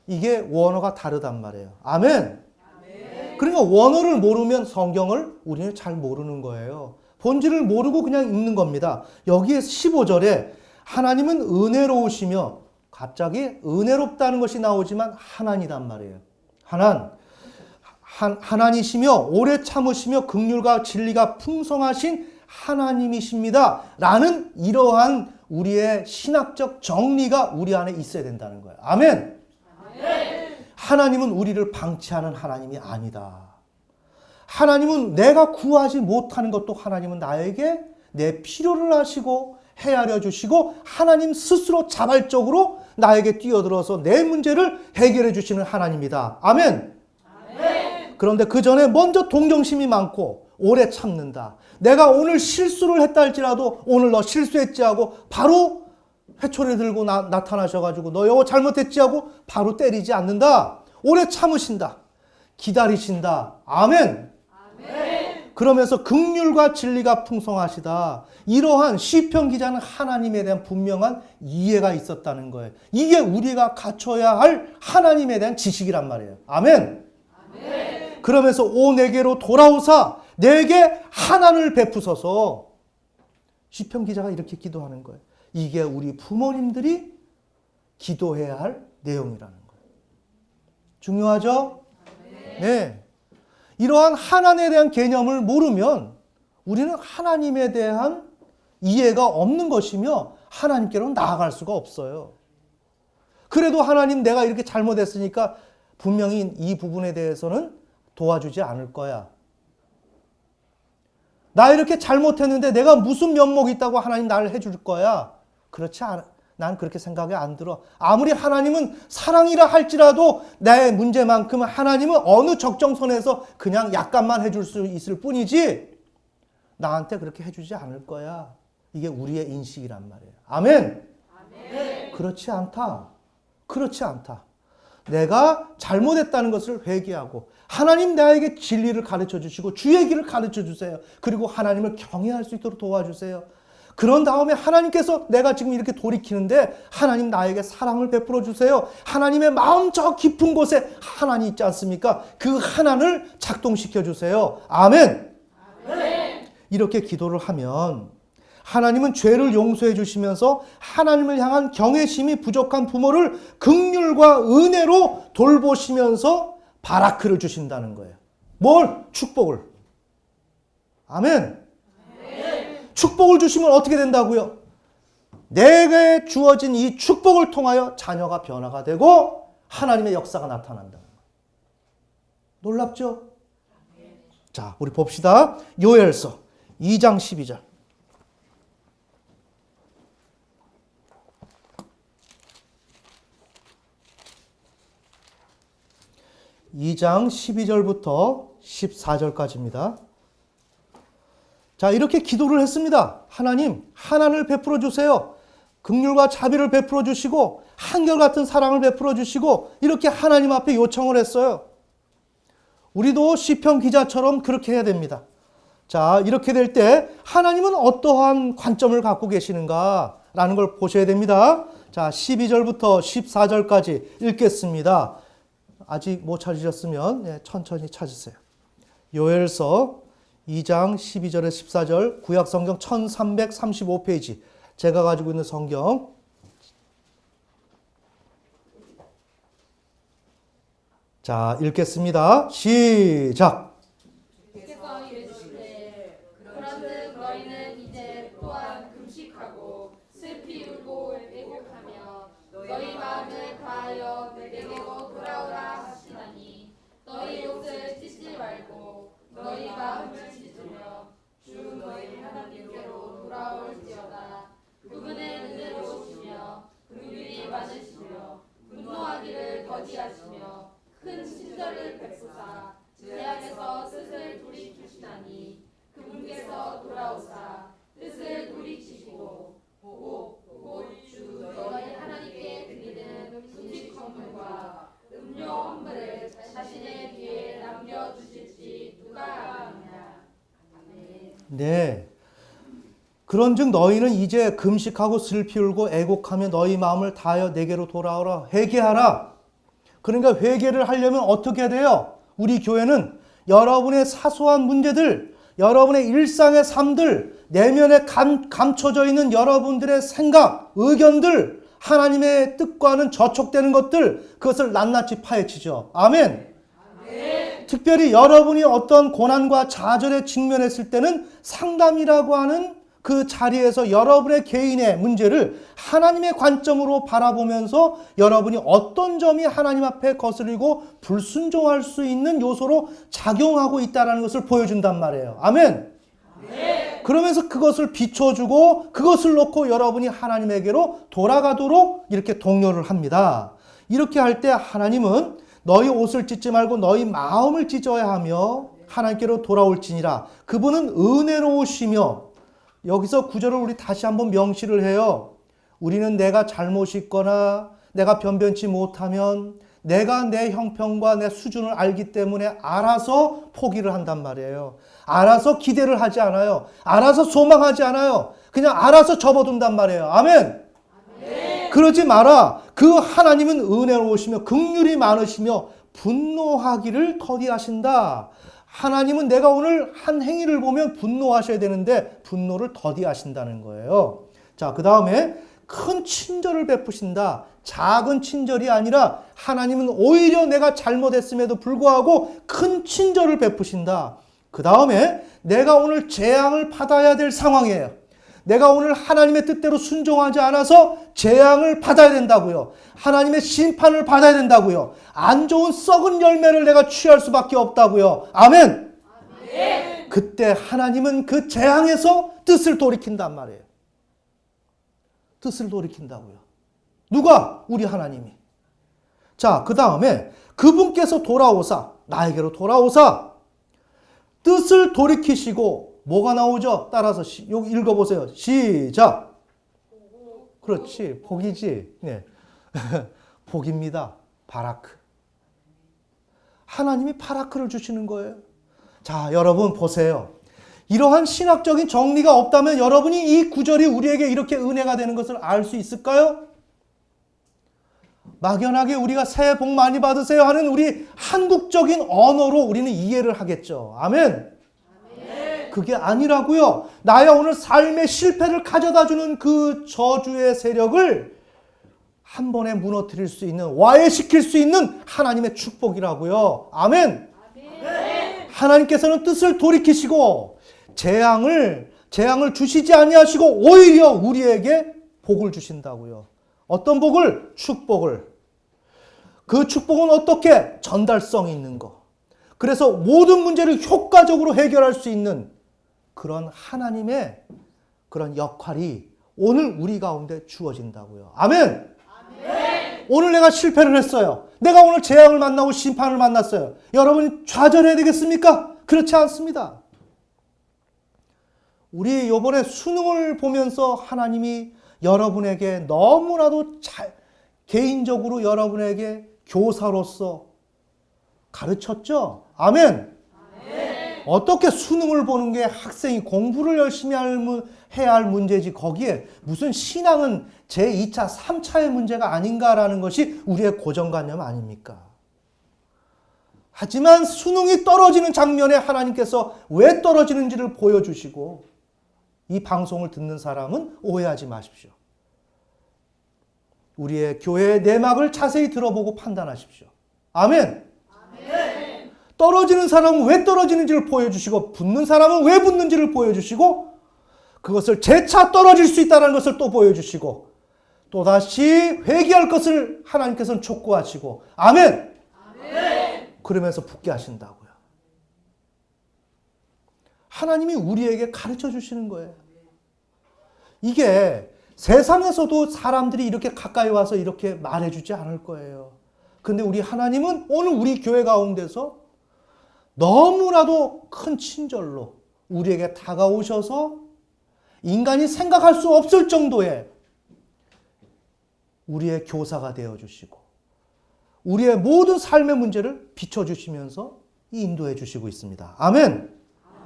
Speaker 1: 이게 원어가 다르단 말이에요. 아멘. 그러니까 원어를 모르면 성경을 우리는 잘 모르는 거예요. 본질을 모르고 그냥 읽는 겁니다. 여기에 15절에 하나님은 은혜로우시며 갑자기 은혜롭다는 것이 나오지만 하나님이란 말이에요. 하나님이시며 오래 참으시며 긍휼과 진리가 풍성하신 하나님이십니다. 라는 이러한 우리의 신학적 정리가 우리 안에 있어야 된다는 거예요. 아멘. 하나님은 우리를 방치하는 하나님이 아니다. 하나님은 내가 구하지 못하는 것도 하나님은 나에게 내 필요를 하시고 헤아려 주시고 하나님 스스로 자발적으로 나에게 뛰어들어서 내 문제를 해결해 주시는 하나님이다. 아멘. 그런데 그 전에 먼저 동정심이 많고 오래 참는다. 내가 오늘 실수를 했다 할지라도 오늘 너 실수했지 하고 바로 회초리 들고 나타나셔가지고 너 이거 잘못했지 하고 바로 때리지 않는다. 오래 참으신다. 기다리신다. 아멘. 그러면서 긍휼과 진리가 풍성하시다. 이러한 시편 기자는 하나님에 대한 분명한 이해가 있었다는 거예요. 이게 우리가 갖춰야 할 하나님에 대한 지식이란 말이에요. 아멘. 그러면서 오 내게로 돌아오사 내게 하나를 베푸소서. 시편 기자가 이렇게 기도하는 거예요. 이게 우리 부모님들이 기도해야 할 내용이라는 거예요. 중요하죠? 네. 이러한 하나님에 대한 개념을 모르면 우리는 하나님에 대한 이해가 없는 것이며 하나님께로 나아갈 수가 없어요. 그래도 하나님 내가 이렇게 잘못했으니까 분명히 이 부분에 대해서는 도와주지 않을 거야. 나 이렇게 잘못했는데 내가 무슨 면목이 있다고 하나님 나를 해줄 거야. 그렇지 않아. 난 그렇게 생각이 안 들어. 아무리 하나님은 사랑이라 할지라도 내 문제만큼은 하나님은 어느 적정선에서 그냥 약간만 해줄 수 있을 뿐이지 나한테 그렇게 해주지 않을 거야. 이게 우리의 인식이란 말이에요. 아멘. 그렇지 않다. 그렇지 않다. 내가 잘못했다는 것을 회개하고 하나님 나에게 진리를 가르쳐 주시고 주의 길을 가르쳐 주세요. 그리고 하나님을 경외할 수 있도록 도와주세요. 그런 다음에 하나님께서 내가 지금 이렇게 돌이키는데 하나님 나에게 사랑을 베풀어 주세요. 하나님의 마음 저 깊은 곳에 하나님 있지 않습니까? 그 하나를 작동시켜 주세요. 아멘. 이렇게 기도를 하면 하나님은 죄를 용서해 주시면서 하나님을 향한 경외심이 부족한 부모를 긍휼과 은혜로 돌보시면서 바라크를 주신다는 거예요. 뭘? 축복을. 아멘. 축복을 주시면 어떻게 된다고요? 내게 주어진 이 축복을 통하여 자녀가 변화가 되고 하나님의 역사가 나타난다. 놀랍죠? 자, 우리 봅시다. 요엘서 2장 12절. 2장 12절부터 14절까지입니다. 자, 이렇게 기도를 했습니다. 하나님, 하나님을 베풀어 주세요. 긍휼과 자비를 베풀어 주시고 한결같은 사랑을 베풀어 주시고 이렇게 하나님 앞에 요청을 했어요. 우리도 시편 기자처럼 그렇게 해야 됩니다. 자, 이렇게 될 때 하나님은 어떠한 관점을 갖고 계시는가라는 걸 보셔야 됩니다. 자, 12절부터 14절까지 읽겠습니다. 아직 못 찾으셨으면 천천히 찾으세요. 요엘서 2장 12절에 14절 구약성경 1335페이지 제가 가지고 있는 성경 자 읽겠습니다. 시작.
Speaker 2: 주께서 이르시되 그런즉 너희는 이제 또한 금식하고 슬피 울고 애곡하며 너희 마음을 다하여 내게로 돌아오라 하시나니 너희 옷을 찢지 말고 너희 마음을 찢으며 주 너희 하나님께로 돌아올지어다. 그분의 은혜로우시며 긍휼이 많으시며 분노하기를 더디하시며 큰 친절을 베푸사 재앙에서 뜻을 돌이키시나니 그분께서 돌아오사 뜻을 돌이키시고 보고 주 너희 하나님께 드리는 음식 헌물과 음료 헌물을 자신의 뒤에 남겨두실지 누가 아느냐. 아멘.
Speaker 1: 네. 그런즉 너희는 이제 금식하고 슬피 울고 애곡하며 너희 마음을 다하여 내게로 돌아오라. 회개하라. 그러니까 회개를 하려면 어떻게 해야 돼요? 우리 교회는 여러분의 사소한 문제들, 여러분의 일상의 삶들, 내면에 감춰져 있는 여러분들의 생각, 의견들, 하나님의 뜻과는 저촉되는 것들, 그것을 낱낱이 파헤치죠. 아멘. 특별히 여러분이 어떤 고난과 좌절에 직면했을 때는 상담이라고 하는 그 자리에서 여러분의 개인의 문제를 하나님의 관점으로 바라보면서 여러분이 어떤 점이 하나님 앞에 거스리고 불순종할 수 있는 요소로 작용하고 있다는 것을 보여준단 말이에요. 아멘. 네. 그러면서 그것을 비춰주고 그것을 놓고 여러분이 하나님에게로 돌아가도록 이렇게 독려를 합니다. 이렇게 할 때 하나님은 너희 옷을 찢지 말고 너희 마음을 찢어야 하며 하나님께로 돌아올지니라. 그분은 은혜로우시며 여기서 구절을 우리 다시 한번 명시를 해요. 우리는 내가 잘못이 있거나 내가 변변치 못하면 내가 내 형편과 내 수준을 알기 때문에 알아서 포기를 한단 말이에요. 알아서 기대를 하지 않아요. 알아서 소망하지 않아요. 그냥 알아서 접어둔단 말이에요. 아멘. 그러지 마라. 그 하나님은 은혜로우시며 긍휼이 많으시며 분노하기를 더디하신다. 하나님은 내가 오늘 한 행위를 보면 분노하셔야 되는데 분노를 더디하신다는 거예요. 자, 그 다음에 큰 친절을 베푸신다. 작은 친절이 아니라 하나님은 오히려 내가 잘못했음에도 불구하고 큰 친절을 베푸신다. 그 다음에 내가 오늘 재앙을 받아야 될 상황이에요. 내가 오늘 하나님의 뜻대로 순종하지 않아서 재앙을 받아야 된다고요. 하나님의 심판을 받아야 된다고요. 안 좋은 썩은 열매를 내가 취할 수밖에 없다고요. 아멘. 아멘. 그때 하나님은 그 재앙에서 뜻을 돌이킨단 말이에요. 뜻을 돌이킨다고요. 누가? 우리 하나님이. 자, 그 다음에 그분께서 돌아오사, 나에게로 돌아오사 뜻을 돌이키시고 뭐가 나오죠? 따라서 여기 읽어보세요. 시작. 그렇지. 복이지. 네. 복입니다. 바라크. 하나님이 바라크를 주시는 거예요. 자, 여러분 보세요. 이러한 신학적인 정리가 없다면 여러분이 이 구절이 우리에게 이렇게 은혜가 되는 것을 알 수 있을까요? 막연하게 우리가 새해 복 많이 받으세요 하는 우리 한국적인 언어로 우리는 이해를 하겠죠. 아멘. 그게 아니라고요. 나의 오늘 삶의 실패를 가져다주는 그 저주의 세력을 한 번에 무너뜨릴 수 있는, 와해시킬 수 있는 하나님의 축복이라고요. 아멘. 하나님께서는 뜻을 돌이키시고 재앙을 주시지 아니하시고 오히려 우리에게 복을 주신다고요. 어떤 복을? 축복을. 그 축복은 어떻게? 전달성이 있는 거. 그래서 모든 문제를 효과적으로 해결할 수 있는 그런 하나님의 그런 역할이 오늘 우리 가운데 주어진다고요. 아멘. 아멘. 오늘 내가 실패를 했어요. 내가 오늘 재앙을 만나고 심판을 만났어요. 여러분 좌절해야 되겠습니까? 그렇지 않습니다. 우리 이번에 수능을 보면서 하나님이 여러분에게 너무나도 개인적으로 여러분에게 교사로서 가르쳤죠? 아멘. 어떻게 수능을 보는 게 학생이 공부를 열심히 해야 할 문제지 거기에 무슨 신앙은 제2차, 3차의 문제가 아닌가라는 것이 우리의 고정관념 아닙니까? 하지만 수능이 떨어지는 장면에 하나님께서 왜 떨어지는지를 보여주시고 이 방송을 듣는 사람은 오해하지 마십시오. 우리의 교회의 내막을 자세히 들어보고 판단하십시오. 아멘. 아멘. 떨어지는 사람은 왜 떨어지는지를 보여주시고 붙는 사람은 왜 붙는지를 보여주시고 그것을 재차 떨어질 수 있다는 것을 또 보여주시고 또다시 회개할 것을 하나님께서는 촉구하시고 아멘. 아멘. 그러면서 붙게 하신다고요. 하나님이 우리에게 가르쳐 주시는 거예요. 이게 세상에서도 사람들이 이렇게 가까이 와서 이렇게 말해주지 않을 거예요. 근데 우리 하나님은 오늘 우리 교회 가운데서 너무나도 큰 친절로 우리에게 다가오셔서 인간이 생각할 수 없을 정도의 우리의 교사가 되어주시고 우리의 모든 삶의 문제를 비춰주시면서 인도해 주시고 있습니다. 아멘.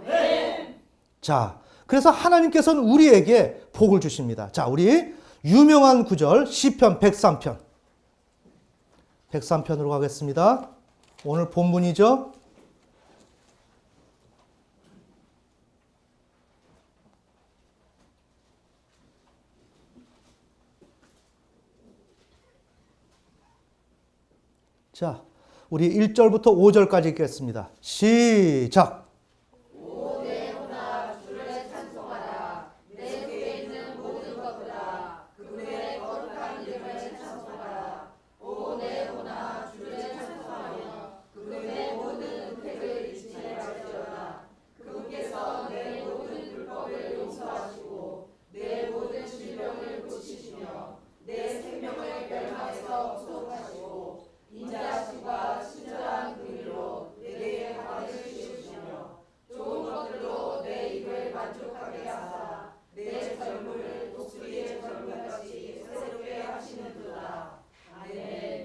Speaker 1: 아멘. 자, 그래서 하나님께서는 우리에게 복을 주십니다. 자, 우리 유명한 구절 시편 103편. 103편으로 가겠습니다. 오늘 본문이죠. 자, 우리 1절부터 5절까지 읽겠습니다. 시작.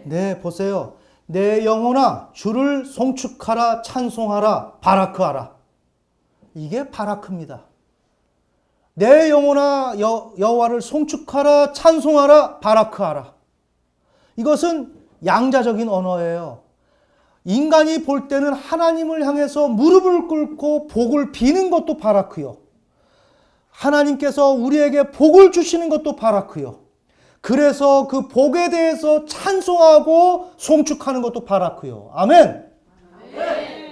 Speaker 1: 네, 보세요. 내 영혼아 주를 송축하라 찬송하라 바라크하라. 이게 바라크입니다. 내 영혼아 여호와를 송축하라 찬송하라 바라크하라. 이것은 양자적인 언어예요. 인간이 볼 때는 하나님을 향해서 무릎을 꿇고 복을 비는 것도 바라크요. 하나님께서 우리에게 복을 주시는 것도 바라크요. 그래서 그 복에 대해서 찬송하고 송축하는 것도 바라크요. 아멘.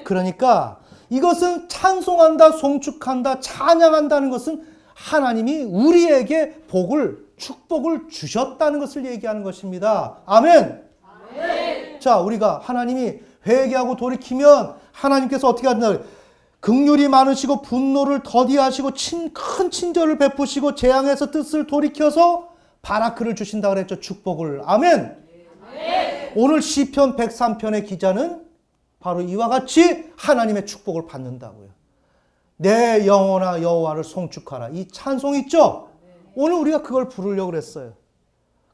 Speaker 1: 그러니까 이것은 찬송한다, 송축한다, 찬양한다는 것은 하나님이 우리에게 축복을 주셨다는 것을 얘기하는 것입니다. 아멘. 자, 우리가 하나님이 회개하고 돌이키면 하나님께서 어떻게 하냐? 긍휼이 많으시고 분노를 더디하시고 큰 친절을 베푸시고 재앙에서 뜻을 돌이켜서 바라크를 주신다 그랬죠. 축복을. 아멘. 오늘 시편 103편의 기자는 바로 이와 같이 하나님의 축복을 받는다고요. 내 영혼아 여호와를 송축하라. 이 찬송 있죠? 오늘 우리가 그걸 부르려고 그랬어요.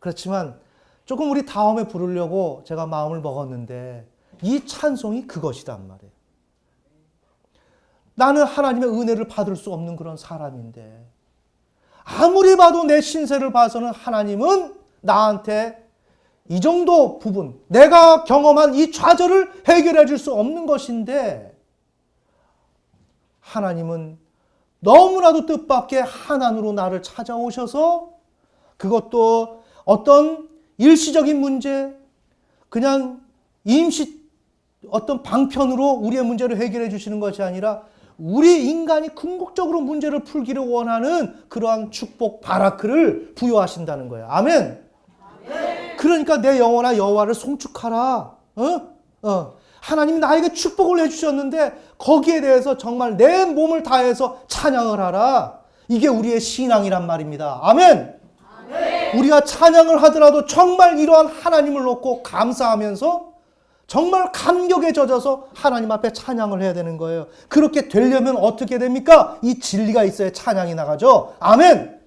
Speaker 1: 그렇지만 조금 우리 다음에 부르려고 제가 마음을 먹었는데 이 찬송이 그것이란 말이에요. 나는 하나님의 은혜를 받을 수 없는 그런 사람인데 아무리 봐도 내 신세를 봐서는 하나님은 나한테 이 정도 부분, 내가 경험한 이 좌절을 해결해 줄 수 없는 것인데 하나님은 너무나도 뜻밖의 하나님으로 나를 찾아오셔서 그것도 어떤 일시적인 문제, 그냥 어떤 방편으로 우리의 문제를 해결해 주시는 것이 아니라 우리 인간이 궁극적으로 문제를 풀기를 원하는 그러한 축복 바라크를 부여하신다는 거예요. 아멘. 그러니까 내 영혼아 여호와를 송축하라. 하나님이 나에게 축복을 해주셨는데 거기에 대해서 정말 내 몸을 다해서 찬양을 하라. 이게 우리의 신앙이란 말입니다. 아멘. 우리가 찬양을 하더라도 정말 이러한 하나님을 놓고 감사하면서 정말 감격에 젖어서 하나님 앞에 찬양을 해야 되는 거예요. 그렇게 되려면 어떻게 됩니까? 이 진리가 있어야 찬양이 나가죠. 아멘.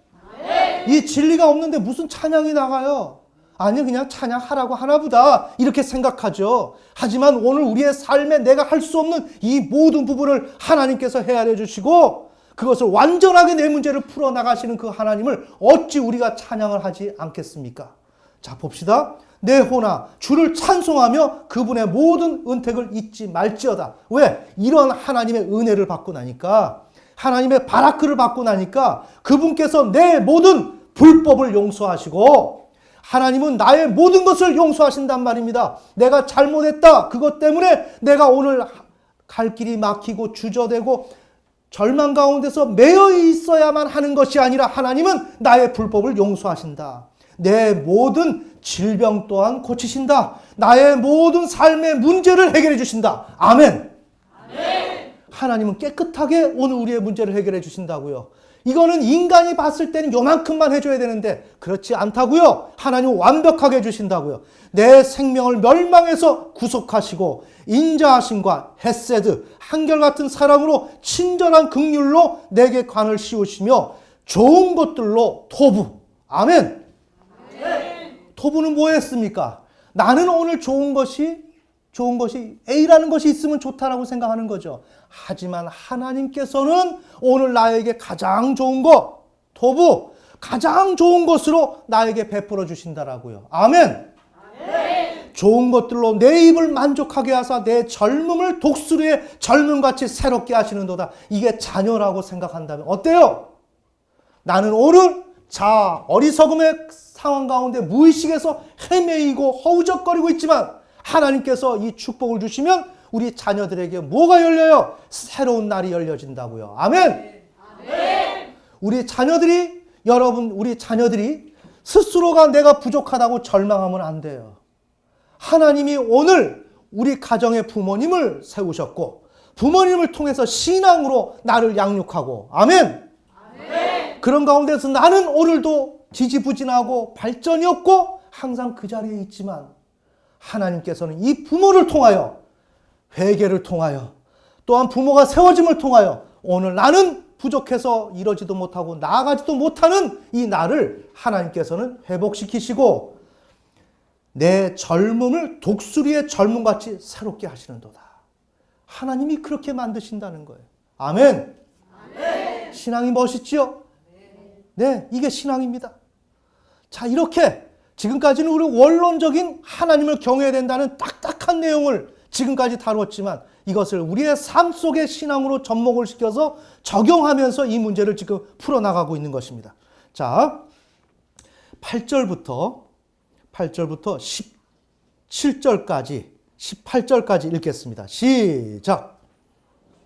Speaker 1: 이 진리가 없는데 무슨 찬양이 나가요? 아니 그냥 찬양하라고 하나보다 이렇게 생각하죠. 하지만 오늘 우리의 삶에 내가 할 수 없는 이 모든 부분을 하나님께서 헤아려 주시고 그것을 완전하게 내 문제를 풀어나가시는 그 하나님을 어찌 우리가 찬양을 하지 않겠습니까? 자 봅시다. 내 혼아 주를 찬송하며 그분의 모든 은택을 잊지 말지어다. 왜? 이런 하나님의 은혜를 받고 나니까, 하나님의 바라크를 받고 나니까 그분께서 내 모든 불법을 용서하시고 하나님은 나의 모든 것을 용서하신단 말입니다. 내가 잘못했다. 그것 때문에 내가 오늘 갈 길이 막히고 주저되고 절망 가운데서 매여 있어야만 하는 것이 아니라 하나님은 나의 불법을 용서하신다. 내 모든 질병 또한 고치신다. 나의 모든 삶의 문제를 해결해 주신다. 아멘. 하나님은 깨끗하게 오늘 우리의 문제를 해결해 주신다고요. 이거는 인간이 봤을 때는 요만큼만 해줘야 되는데 그렇지 않다고요. 하나님은 완벽하게 해주신다고요. 내 생명을 멸망에서 구속하시고 인자하심과 헤세드, 한결같은 사랑으로 친절한 긍휼로 내게 관을 씌우시며 좋은 것들로 토부. 아멘. 토부는 뭐 했습니까? 나는 오늘 좋은 것이 A라는 것이 있으면 좋다라고 생각하는 거죠. 하지만 하나님께서는 오늘 나에게 가장 좋은 것, 토부, 가장 좋은 것으로 나에게 베풀어 주신다라고요. 아멘. 좋은 것들로 내 입을 만족하게 하사 내 젊음을 독수리의 젊음같이 새롭게 하시는도다. 이게 자녀라고 생각한다면 어때요? 나는 오늘 어리석음의 상황 가운데 무의식에서 헤매이고 허우적거리고 있지만 하나님께서 이 축복을 주시면 우리 자녀들에게 뭐가 열려요? 새로운 날이 열려진다고요. 아멘. 우리 자녀들이 스스로가 내가 부족하다고 절망하면 안 돼요. 하나님이 오늘 우리 가정의 부모님을 세우셨고 부모님을 통해서 신앙으로 나를 양육하고 아멘. 그런 가운데서 나는 오늘도 지지부진하고 발전이 없고 항상 그 자리에 있지만 하나님께서는 이 부모를 통하여 회개를 통하여 또한 부모가 세워짐을 통하여 오늘 나는 부족해서 이러지도 못하고 나아가지도 못하는 이 나를 하나님께서는 회복시키시고 내 젊음을 독수리의 젊음같이 새롭게 하시는도다. 하나님이 그렇게 만드신다는 거예요. 아멘. 아멘. 신앙이 멋있지요? 네, 이게 신앙입니다. 자, 이렇게 지금까지는 우리 원론적인 하나님을 경외해야 된다는 딱딱한 내용을 지금까지 다루었지만 이것을 우리의 삶 속의 신앙으로 접목을 시켜서 적용하면서 이 문제를 지금 풀어나가고 있는 것입니다. 자, 8절부터 17절까지 18절까지 읽겠습니다. 시작.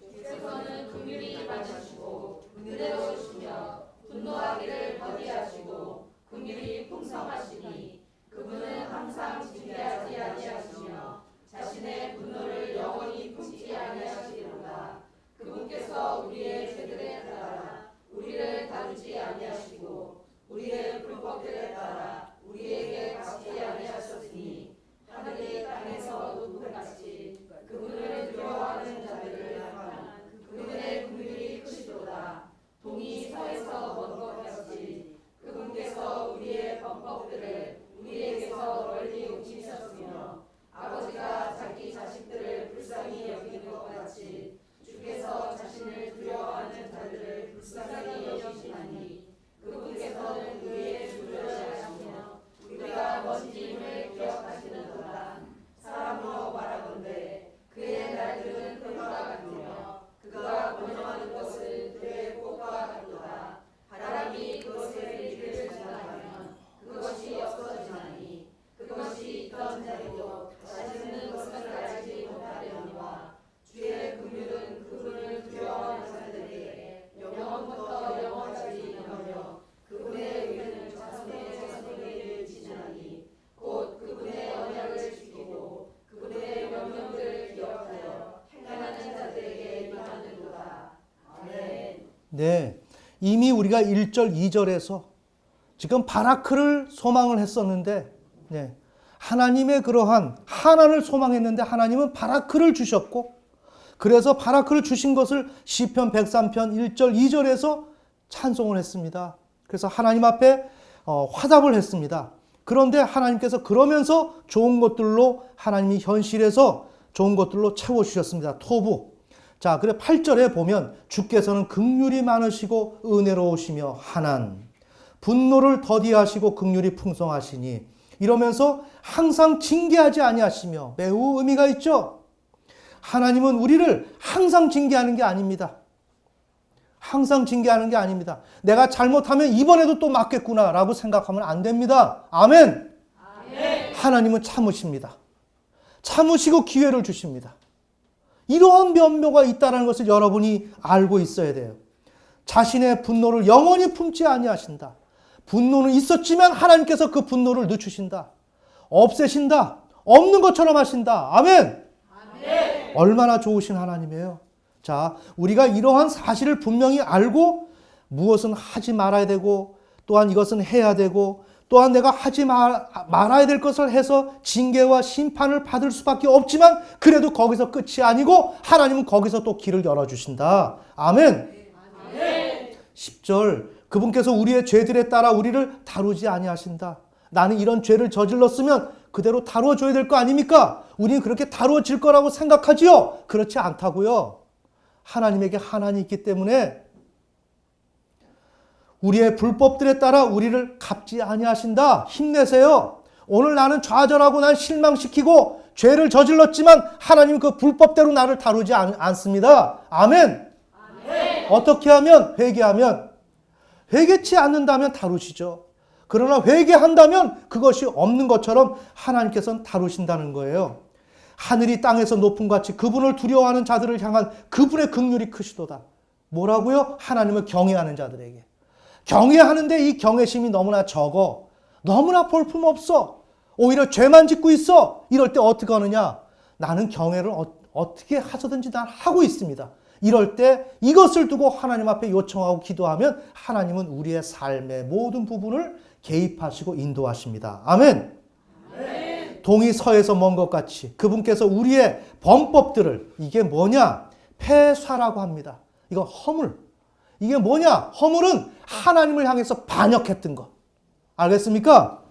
Speaker 2: 주께서는 긍휼히 많으시고 은혜로우시며 분노하기를 더디하시고 긍휼이 풍성하시니 그분은 항상 징계하지 아니하시며 자신의 분노를 영원히 품지 아니하시리로다. 그분께서 우리의 죄들에 따라 우리를 다루지 아니하시고 우리의 불법들에 따라 우리에게 갚지 아니하셨으니 하늘이 땅에서 높음같이 그분을 두려워하는 자들을 향한 그분의 긍휼이 크시도다. 동이 서에서 먼 것 같이 그분께서 우리의 범법들을 우리에게서 멀리 옮기셨으며 아버지가 자기 자식들을 불쌍히 여기는 것 같이 주께서 자신을 두려워하는 자들을 불쌍히 여기시나니 그분께서는 우리의 주를 아시며 우리가 먼지임을 기억하시는도다. 사람으로 말하건대 그의 날들은 흙과 같으며 그가 번영하는 것은 들의 꽃과 같도다. 바람이 그것의 길을 지나가면 그것이 없어지나니 그것이 있던 자리도 다시는 그것을 알지 못하려니와 주의 긍휼은 그분을 두려워하는 자들에게 영원부터 영원까지 임하며 그분의 의는 자손의 자손에게 이르시나니 곧 그분의 언약을 지키고 그분의 명령들을 기억하여 행하는 자들에게 임하는도다. 아멘.
Speaker 1: 네, 이미 우리가 1절, 2절에서 지금 바라크를 소망을 했었는데 네, 하나님의 그러한 하나님을 소망했는데 하나님은 바라크를 주셨고 그래서 바라크를 주신 것을 시편 103편 1절, 2절에서 찬송을 했습니다. 그래서 하나님 앞에 화답을 했습니다. 그런데 하나님께서 그러면서 좋은 것들로 하나님이 현실에서 좋은 것들로 채워주셨습니다. 토부. 자, 그래 8절에 보면 주께서는 긍휼이 많으시고 은혜로우시며 하난 분노를 더디하시고 긍휼이 풍성하시니 이러면서 항상 징계하지 아니하시며 매우 의미가 있죠. 하나님은 우리를 항상 징계하는 게 아닙니다. 항상 징계하는 게 아닙니다. 내가 잘못하면 이번에도 또 맞겠구나 라고 생각하면 안 됩니다. 아멘. 아멘. 하나님은 참으십니다. 참으시고 기회를 주십니다. 이러한 면모가 있다는 것을 여러분이 알고 있어야 돼요. 자신의 분노를 영원히 품지 아니하신다. 분노는 있었지만 하나님께서 그 분노를 늦추신다. 없애신다. 없는 것처럼 하신다. 아멘. 아멘. 얼마나 좋으신 하나님이에요. 자, 우리가 이러한 사실을 분명히 알고 무엇은 하지 말아야 되고 또한 이것은 해야 되고 또한 내가 하지 말아야 될 것을 해서 징계와 심판을 받을 수밖에 없지만 그래도 거기서 끝이 아니고 하나님은 거기서 또 길을 열어주신다. 아멘. 아멘. 10절 그분께서 우리의 죄들에 따라 우리를 다루지 아니하신다. 나는 이런 죄를 저질렀으면 그대로 다루어줘야 될 거 아닙니까? 우리는 그렇게 다루어질 거라고 생각하지요? 그렇지 않다고요. 하나님에게 하나님이 있기 때문에 우리의 불법들에 따라 우리를 갚지 아니하신다. 힘내세요. 오늘 나는 좌절하고 난 실망시키고 죄를 저질렀지만 하나님 그 불법대로 나를 다루지 않습니다. 아멘. 아멘. 어떻게 하면? 회개하면. 회개치 않는다면 다루시죠. 그러나 회개한다면 그것이 없는 것처럼 하나님께서는 다루신다는 거예요. 하늘이 땅에서 높음 같이 그분을 두려워하는 자들을 향한 그분의 긍휼이 크시도다. 뭐라고요? 하나님을 경외하는 자들에게. 경외하는데 이 경외심이 너무나 적어. 너무나 볼품없어. 오히려 죄만 짓고 있어. 이럴 때 어떻게 하느냐? 나는 경외를 어떻게 하서든지 난 하고 있습니다. 이럴 때 이것을 두고 하나님 앞에 요청하고 기도하면 하나님은 우리의 삶의 모든 부분을 개입하시고 인도하십니다. 아멘. 아멘. 동이 서에서 먼 것 같이 그분께서 우리의 범법들을 이게 뭐냐? 폐사라고 합니다. 이거 허물. 이게 뭐냐? 허물은 하나님을 향해서 반역했던 것. 알겠습니까?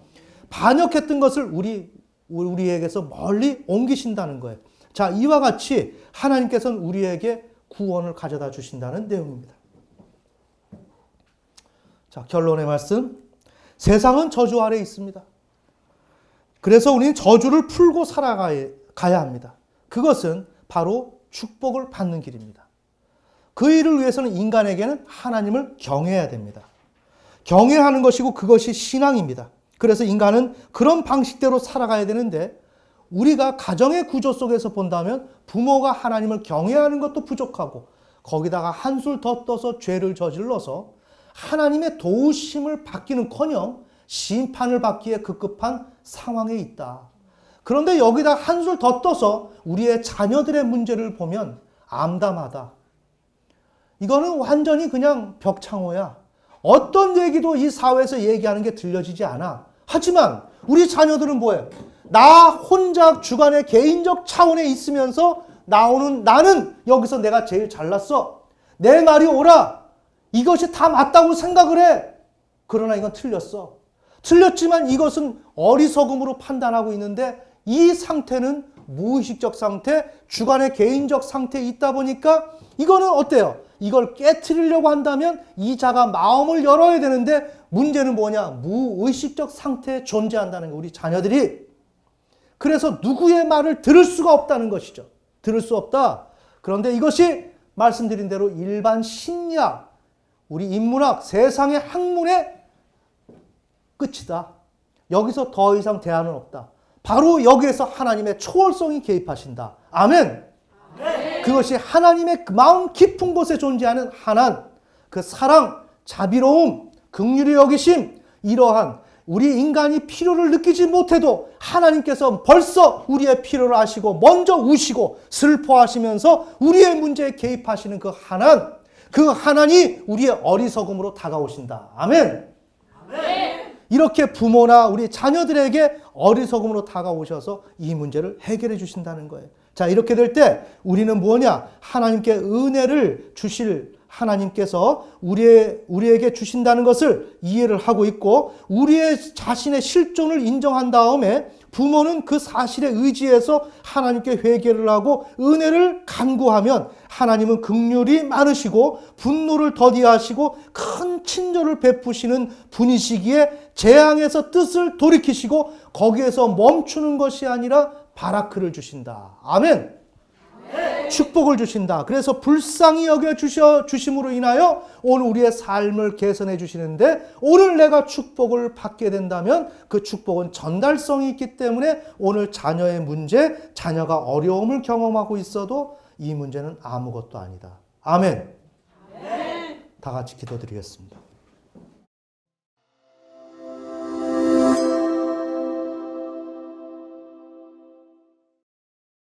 Speaker 1: 반역했던 것을 우리 우리에게서 멀리 옮기신다는 거예요. 자, 이와 같이 하나님께서는 우리에게 구원을 가져다 주신다는 내용입니다. 자, 결론의 말씀. 세상은 저주 아래에 있습니다. 그래서 우리는 저주를 풀고 살아가야 합니다. 그것은 바로 축복을 받는 길입니다. 그 일을 위해서는 인간에게는 하나님을 경외해야 됩니다. 경외하는 것이고 그것이 신앙입니다. 그래서 인간은 그런 방식대로 살아가야 되는데 우리가 가정의 구조 속에서 본다면 부모가 하나님을 경외하는 것도 부족하고 거기다가 한술 더 떠서 죄를 저질러서 하나님의 도우심을 받기는커녕 심판을 받기에 급급한 상황에 있다. 그런데 여기다 한술 더 떠서 우리의 자녀들의 문제를 보면 암담하다. 이거는 완전히 그냥 벽창호야. 어떤 얘기도 이 사회에서 얘기하는 게 들려지지 않아. 하지만 우리 자녀들은 뭐예요? 나 혼자 주관의 개인적 차원에 있으면서 나는 여기서 내가 제일 잘났어. 내 말이 옳아. 이것이 다 맞다고 생각을 해. 그러나 이건 틀렸어. 틀렸지만 이것은 어리석음으로 판단하고 있는데 이 상태는 무의식적 상태, 주관의 개인적 상태에 있다 보니까 이거는 어때요? 이걸 깨트리려고 한다면 이 자가 마음을 열어야 되는데 문제는 뭐냐? 무의식적 상태에 존재한다는 거, 우리 자녀들이. 그래서 누구의 말을 들을 수가 없다는 것이죠. 들을 수 없다. 그런데 이것이 말씀드린 대로 일반 심리학, 우리 인문학, 세상의 학문의 끝이다. 여기서 더 이상 대안은 없다. 바로 여기에서 하나님의 초월성이 개입하신다. 아멘. 그것이 하나님의 마음 깊은 곳에 존재하는 하나님, 그 사랑, 자비로움, 긍휼히 여기심, 이러한 우리 인간이 필요를 느끼지 못해도 하나님께서 벌써 우리의 필요를 아시고 먼저 우시고 슬퍼하시면서 우리의 문제에 개입하시는 그 하나님, 그 하나님이 우리의 어리석음으로 다가오신다. 아멘. 이렇게 부모나 우리 자녀들에게 어리석음으로 다가오셔서 이 문제를 해결해 주신다는 거예요. 자, 이렇게 될 때 우리는 뭐냐? 하나님께 은혜를 주실 하나님께서 우리에게 주신다는 것을 이해를 하고 있고 우리의 자신의 실존을 인정한 다음에 부모는 그 사실에 의지해서 하나님께 회개를 하고 은혜를 간구하면 하나님은 긍휼이 많으시고 분노를 더디하시고 큰 친절을 베푸시는 분이시기에 재앙에서 뜻을 돌이키시고 거기에서 멈추는 것이 아니라 바라크를 주신다. 아멘. 축복을 주신다. 그래서 불쌍히 여겨 주심으로 인하여 오늘 우리의 삶을 개선해 주시는데 오늘 내가 축복을 받게 된다면 그 축복은 전달성이 있기 때문에 오늘 자녀의 문제, 자녀가 어려움을 경험하고 있어도 이 문제는 아무것도 아니다. 아멘. 다 같이 기도드리겠습니다.